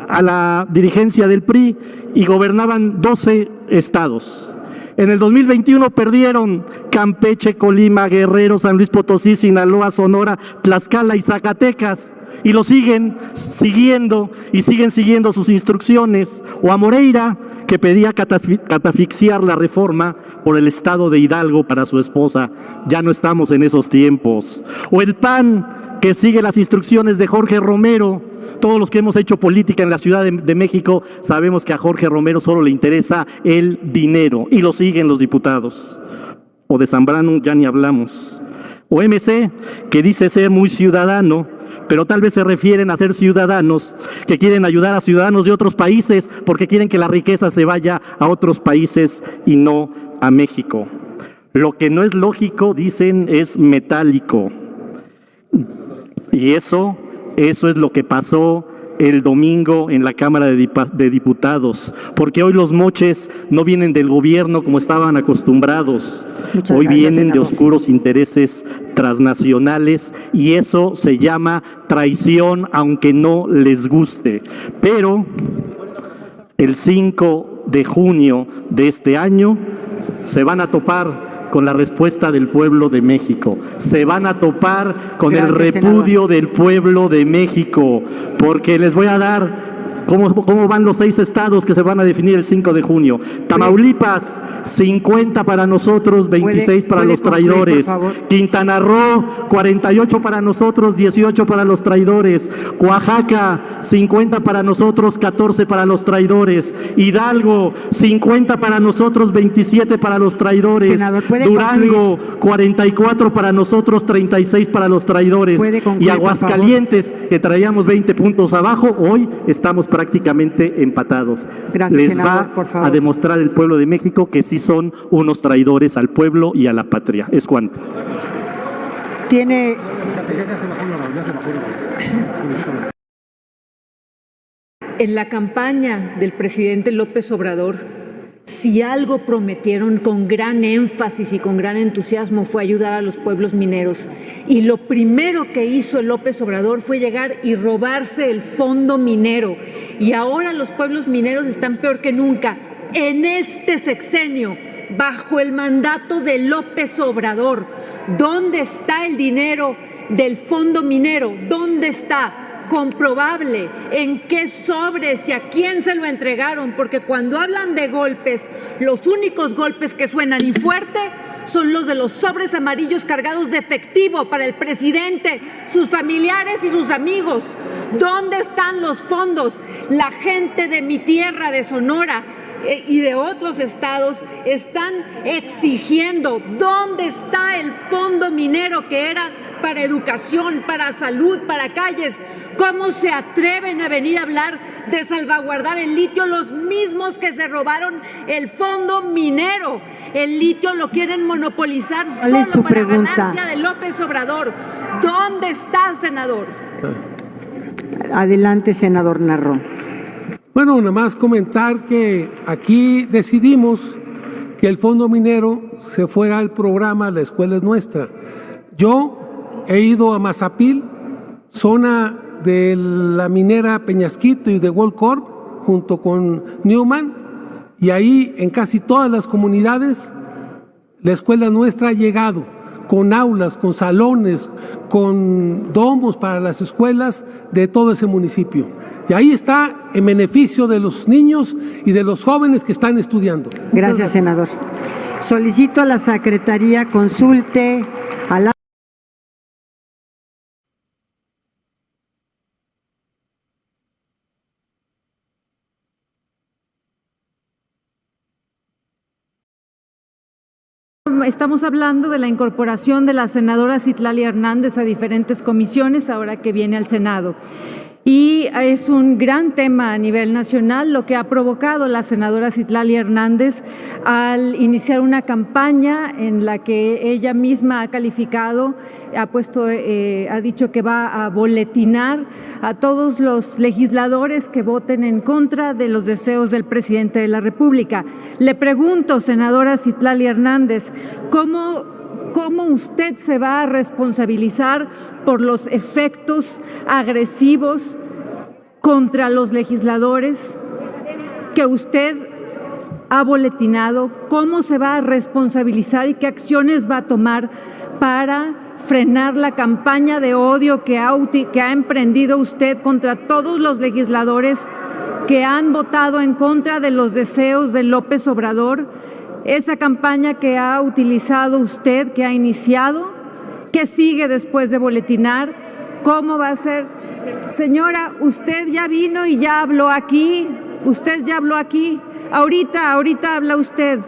a la dirigencia del PRI y gobernaban 12 estados. En el 2021 perdieron Campeche, Colima, Guerrero, San Luis Potosí, Sinaloa, Sonora, Tlaxcala y Zacatecas. Y lo siguen siguiendo y siguen siguiendo sus instrucciones. O a Moreira, que pedía catafixiar la reforma por el estado de Hidalgo para su esposa. Ya no estamos en esos tiempos. O el PAN, que sigue las instrucciones de Jorge Romero. Todos los que hemos hecho política en la Ciudad de México sabemos que a Jorge Romero solo le interesa el dinero. Y lo siguen los diputados. O de Zambrano ya ni hablamos. O MC, que dice ser muy ciudadano, pero tal vez se refieren a ser ciudadanos que quieren ayudar a ciudadanos de otros países porque quieren que la riqueza se vaya a otros países y no a México. Lo que no es lógico, dicen, es metálico. Y eso es lo que pasó el domingo en la Cámara de Diputados, porque hoy los moches no vienen del gobierno como estaban acostumbrados. Hoy vienen de oscuros intereses transnacionales y eso se llama traición, aunque no les guste. Pero el 5 de junio de este año se van a topar con la respuesta del pueblo de México. Se van a topar con el repudio del pueblo de México, porque les voy a dar cómo van los 6 estados que se van a definir el 5 de junio. Tamaulipas, 50 para nosotros, 26 para los traidores. Quintana Roo, 48 para nosotros, 18 para los traidores. Oaxaca, 50 para nosotros, 14 para los traidores. Hidalgo, 50 para nosotros, 27 para los traidores.
Senador,
Durango, 44 para nosotros, 36 para los traidores. Y Aguascalientes, que traíamos 20 puntos abajo, hoy estamos prácticamente empatados.
Gracias,
Les
senador,
va a demostrar el pueblo de México que sí son unos traidores al pueblo y a la patria. Es cuanto.
Tiene...
En la campaña del presidente López Obrador, si algo prometieron con gran énfasis y con gran entusiasmo fue ayudar a los pueblos mineros. Y lo primero que hizo López Obrador fue llegar y robarse el fondo minero. Y ahora los pueblos mineros están peor que nunca. En este sexenio, bajo el mandato de López Obrador, ¿dónde está el dinero del fondo minero? ¿Dónde está? Comprobable, en qué sobres y a quién se lo entregaron, porque cuando hablan de golpes, los únicos golpes que suenan y fuerte son los de los sobres amarillos cargados de efectivo para el presidente, sus familiares y sus amigos. ¿Dónde están los fondos? La gente de mi tierra, de Sonora, y de otros estados están exigiendo dónde está el fondo minero que era para educación, para salud, para calles. ¿Cómo se atreven a venir a hablar de salvaguardar el litio los mismos que se robaron el fondo minero? El litio lo quieren monopolizar solo para ganancia de López Obrador. ¿Dónde está, senador?
Adelante, senador Narro.
Bueno, nada más comentar que aquí decidimos que el fondo minero se fuera al programa La Escuela es Nuestra. Yo he ido a Mazapil, zona de la minera Peñasquito y de Gold Corp, junto con Newman, y ahí en casi todas las comunidades La Escuela Nuestra ha llegado con aulas, con salones, con domos para las escuelas de todo ese municipio. Y ahí está en beneficio de los niños y de los jóvenes que están estudiando.
Gracias, senador. Solicito a la Secretaría consulte a la...
Estamos hablando de la incorporación de la senadora Citlali Hernández a diferentes comisiones ahora que viene al Senado. Y es un gran tema a nivel nacional lo que ha provocado la senadora Citlali Hernández al iniciar una campaña en la que ella misma ha calificado, ha dicho que va a boletinar a todos los legisladores que voten en contra de los deseos del presidente de la República. Le pregunto, senadora Citlali Hernández, ¿Cómo usted se va a responsabilizar por los efectos agresivos contra los legisladores que usted
ha boletinado, cómo se va a responsabilizar y qué acciones va a tomar para frenar la campaña de odio que ha emprendido usted contra todos los legisladores que han votado en contra de los deseos de López Obrador, esa campaña que ha utilizado usted, que ha iniciado, que sigue después de boletinar, cómo va a ser. Señora, usted ya vino y ya habló aquí, ahorita habla usted.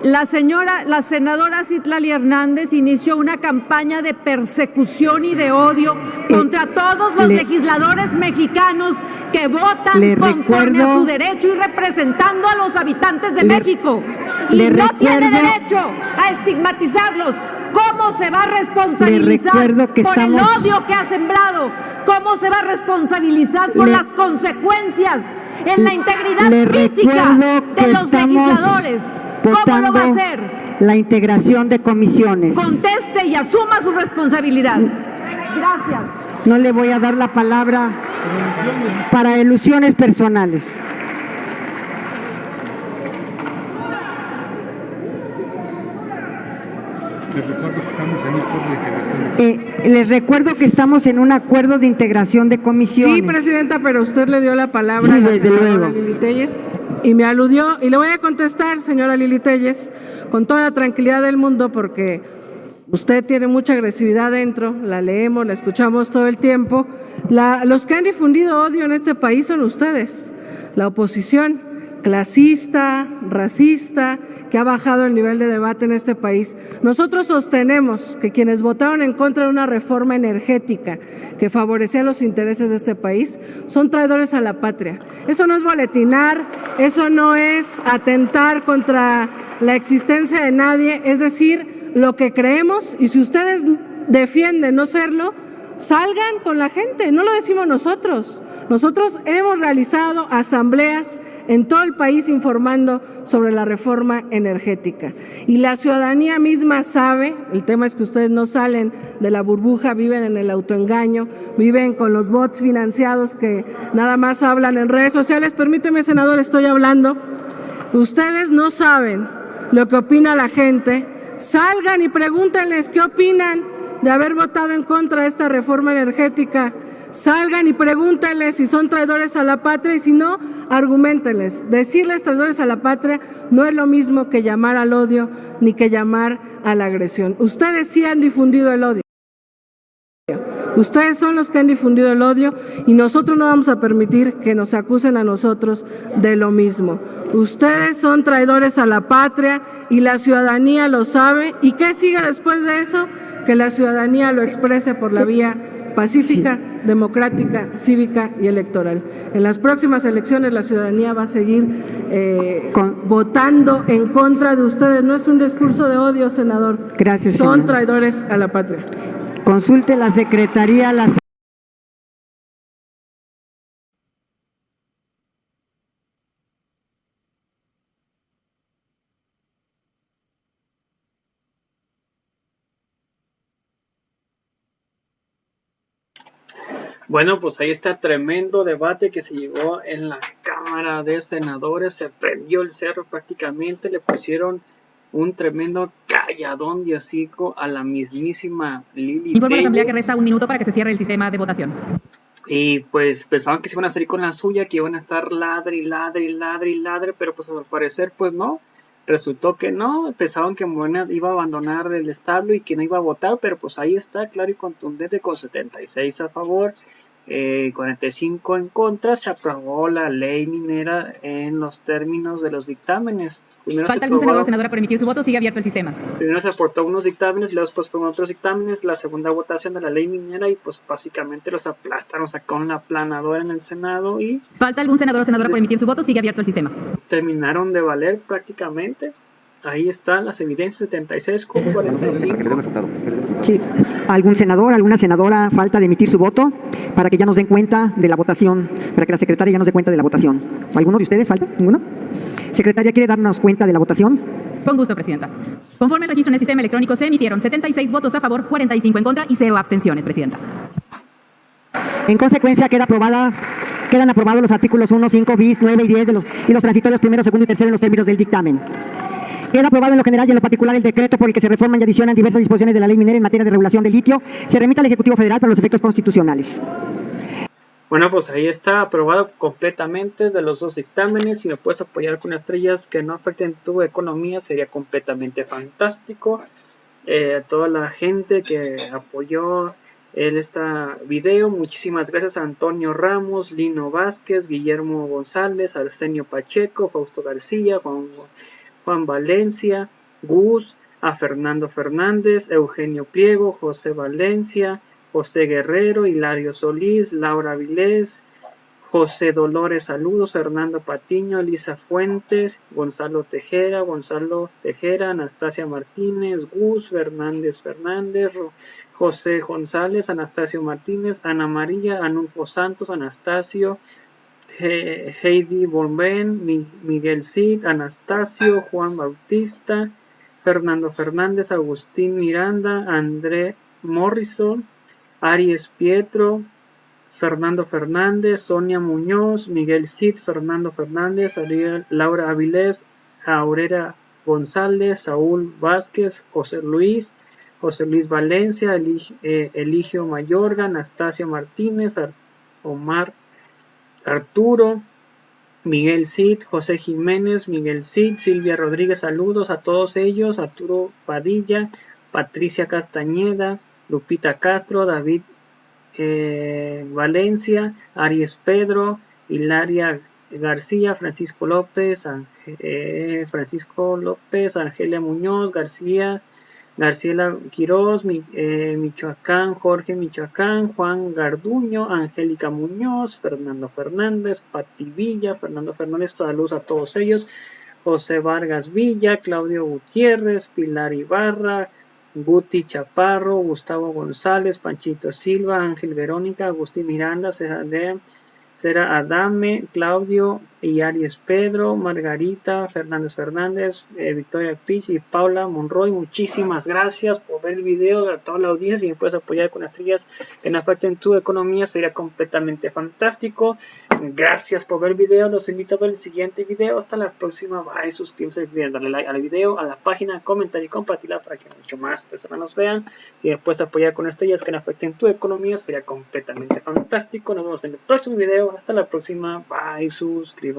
La senadora Citlali Hernández inició una campaña de persecución y de odio contra todos los legisladores mexicanos que votan conforme a su derecho y representando a los habitantes de México. Y no tiene derecho a estigmatizarlos. ¿Cómo se va a responsabilizar por el odio que ha sembrado? ¿Cómo se va a responsabilizar por las consecuencias en la integridad física de los legisladores? ¿Cómo lo va a hacer?
La integración de comisiones.
Conteste y asuma su responsabilidad. Gracias.
No le voy a dar la palabra para alusiones personales. Les recuerdo que estamos en un acuerdo de integración de comisiones.
Sí, presidenta, pero usted le dio la palabra a la senadora Lili Telles y me aludió, y le voy a contestar, señora Lili Telles, con toda la tranquilidad del mundo, porque usted tiene mucha agresividad dentro, la leemos, la escuchamos todo el tiempo. Los que han difundido odio en este país son ustedes, la oposición clasista, racista, que ha bajado el nivel de debate en este país. Nosotros sostenemos que quienes votaron en contra de una reforma energética que favorecía los intereses de este país son traidores a la patria. Eso no es boletinar, eso no es atentar contra la existencia de nadie, es decir, lo que creemos, y si ustedes defienden no serlo, salgan con la gente, no lo decimos nosotros. Nosotros hemos realizado asambleas en todo el país informando sobre la reforma energética y la ciudadanía misma sabe. El tema es que ustedes no salen de la burbuja, viven en el autoengaño, viven con los bots financiados que nada más hablan en redes sociales. Permíteme, senador, estoy hablando. Ustedes no saben lo que opina la gente. Salgan y pregúntenles qué opinan de haber votado en contra de esta reforma energética. Salgan y pregúntenles si son traidores a la patria y si no, argumentenles. Decirles traidores a la patria no es lo mismo que llamar al odio ni que llamar a la agresión. Ustedes sí han difundido el odio. Ustedes son los que han difundido el odio y nosotros no vamos a permitir que nos acusen a nosotros de lo mismo. Ustedes son traidores a la patria y la ciudadanía lo sabe. ¿Y qué sigue después de eso? Que la ciudadanía lo exprese por la vía pacífica, democrática, cívica y electoral. En las próximas elecciones la ciudadanía va a seguir votando en contra de ustedes. No es un discurso de odio, senador.
Gracias,
Son
senador.
traidores a la patria.
Consulte la Secretaría.
Bueno, pues ahí está tremendo debate que se llevó en la Cámara de Senadores. Se prendió el cerro prácticamente, le pusieron un tremendo calladón de hocico a la mismísima Lili.
Informa a la Asamblea que resta un minuto para que se cierre el sistema de votación.
Y pues pensaban que se iban a salir con la suya, que iban a estar ladre, pero pues al parecer pues no. Resultó que no, pensaban que Morena iba a abandonar el establo y que no iba a votar, pero pues ahí está, claro y contundente, con 76 a favor, 45 en contra, se aprobó la ley minera en los términos de los dictámenes.
¿Falta algún senador o senadora para emitir su voto? Sigue abierto el sistema.
Primero se aportó unos dictámenes y luego después fueron otros dictámenes, la segunda votación de la ley minera y pues básicamente los aplastaron, sacaron la aplanadora en el Senado y...
¿Falta algún senador o senadora para emitir su voto? Sigue abierto el sistema.
Terminaron de valer prácticamente. Ahí están las evidencias, 76 con 45.
Sí. ¿Algún senador, alguna senadora falta de emitir su voto para que ya nos den cuenta de la votación, para que la secretaria ya nos dé cuenta de la votación? ¿Alguno de ustedes falta? ¿Ninguno? ¿Secretaria quiere darnos cuenta de la votación?
Con gusto, presidenta. Conforme al registro en el sistema electrónico, se emitieron 76 votos a favor, 45 en contra y 0 abstenciones, presidenta.
En consecuencia, queda aprobada Quedan aprobados los artículos 1, 5, bis, 9 y 10 y los transitorios primero, segundo y tercero en los términos del dictamen. Queda aprobado en lo general y en lo particular el decreto por el que se reforman y adicionan diversas disposiciones de la ley minera en materia de regulación del litio. Se remite al Ejecutivo Federal para los efectos constitucionales.
Bueno, pues ahí está aprobado completamente de los dos dictámenes. Si me puedes apoyar con estrellas que no afecten tu economía, sería completamente fantástico. A toda la gente que apoyó este video, muchísimas gracias a Antonio Ramos, Lino Vázquez, Guillermo González, Arsenio Pacheco, Fausto García, Juan Valencia, Gus, a Fernando Fernández, Eugenio Pliego, José Valencia, José Guerrero, Hilario Solís, Laura Vilés, José Dolores, saludos, Fernando Patiño, Elisa Fuentes, Gonzalo Tejera, Anastasia Martínez, Gus, Fernández, José González, Anastasio Martínez, Ana María, Anulfo Santos, Anastasio, Heidi Bonben, Miguel Cid, Anastasio, Juan Bautista, Fernando Fernández, Agustín Miranda, André Morrison, Aries Pietro, Fernando Fernández, Sonia Muñoz, Miguel Cid, Fernando Fernández, Laura Avilés, Aurera González, Saúl Vázquez, José Luis Valencia, Eligio Mayorga, Anastasio Martínez, Omar Arturo, Miguel Cid, José Jiménez, Miguel Cid, Silvia Rodríguez, saludos a todos ellos, Arturo Padilla, Patricia Castañeda, Lupita Castro, David Valencia, Aries Pedro, Hilaria García, Francisco López, Angelia Muñoz, Garciela Quiroz, Michoacán, Jorge Michoacán, Juan Garduño, Angélica Muñoz, Fernando Fernández, Pati Villa, Fernando Fernández, saludos a todos ellos, José Vargas Villa, Claudio Gutiérrez, Pilar Ibarra, Guti Chaparro, Gustavo González, Panchito Silva, Ángel Verónica, Agustín Miranda, Sera Adame, Claudio y Aries Pedro, Margarita Fernández, Victoria Pich y Paula Monroy. Muchísimas gracias por ver el video, a toda la audiencia. Si me puedes apoyar con las estrellas que no afecten tu economía, sería completamente fantástico. Gracias por ver el video, los invito a ver el siguiente video. Hasta la próxima, bye, suscríbete, darle like al video, a la página, comentar y compartirla para que mucho más personas nos vean. Si me puedes apoyar con estrellas que no afecten tu economía, sería completamente fantástico. Nos vemos en el próximo video. Hasta la próxima. Bye. Suscríbanse.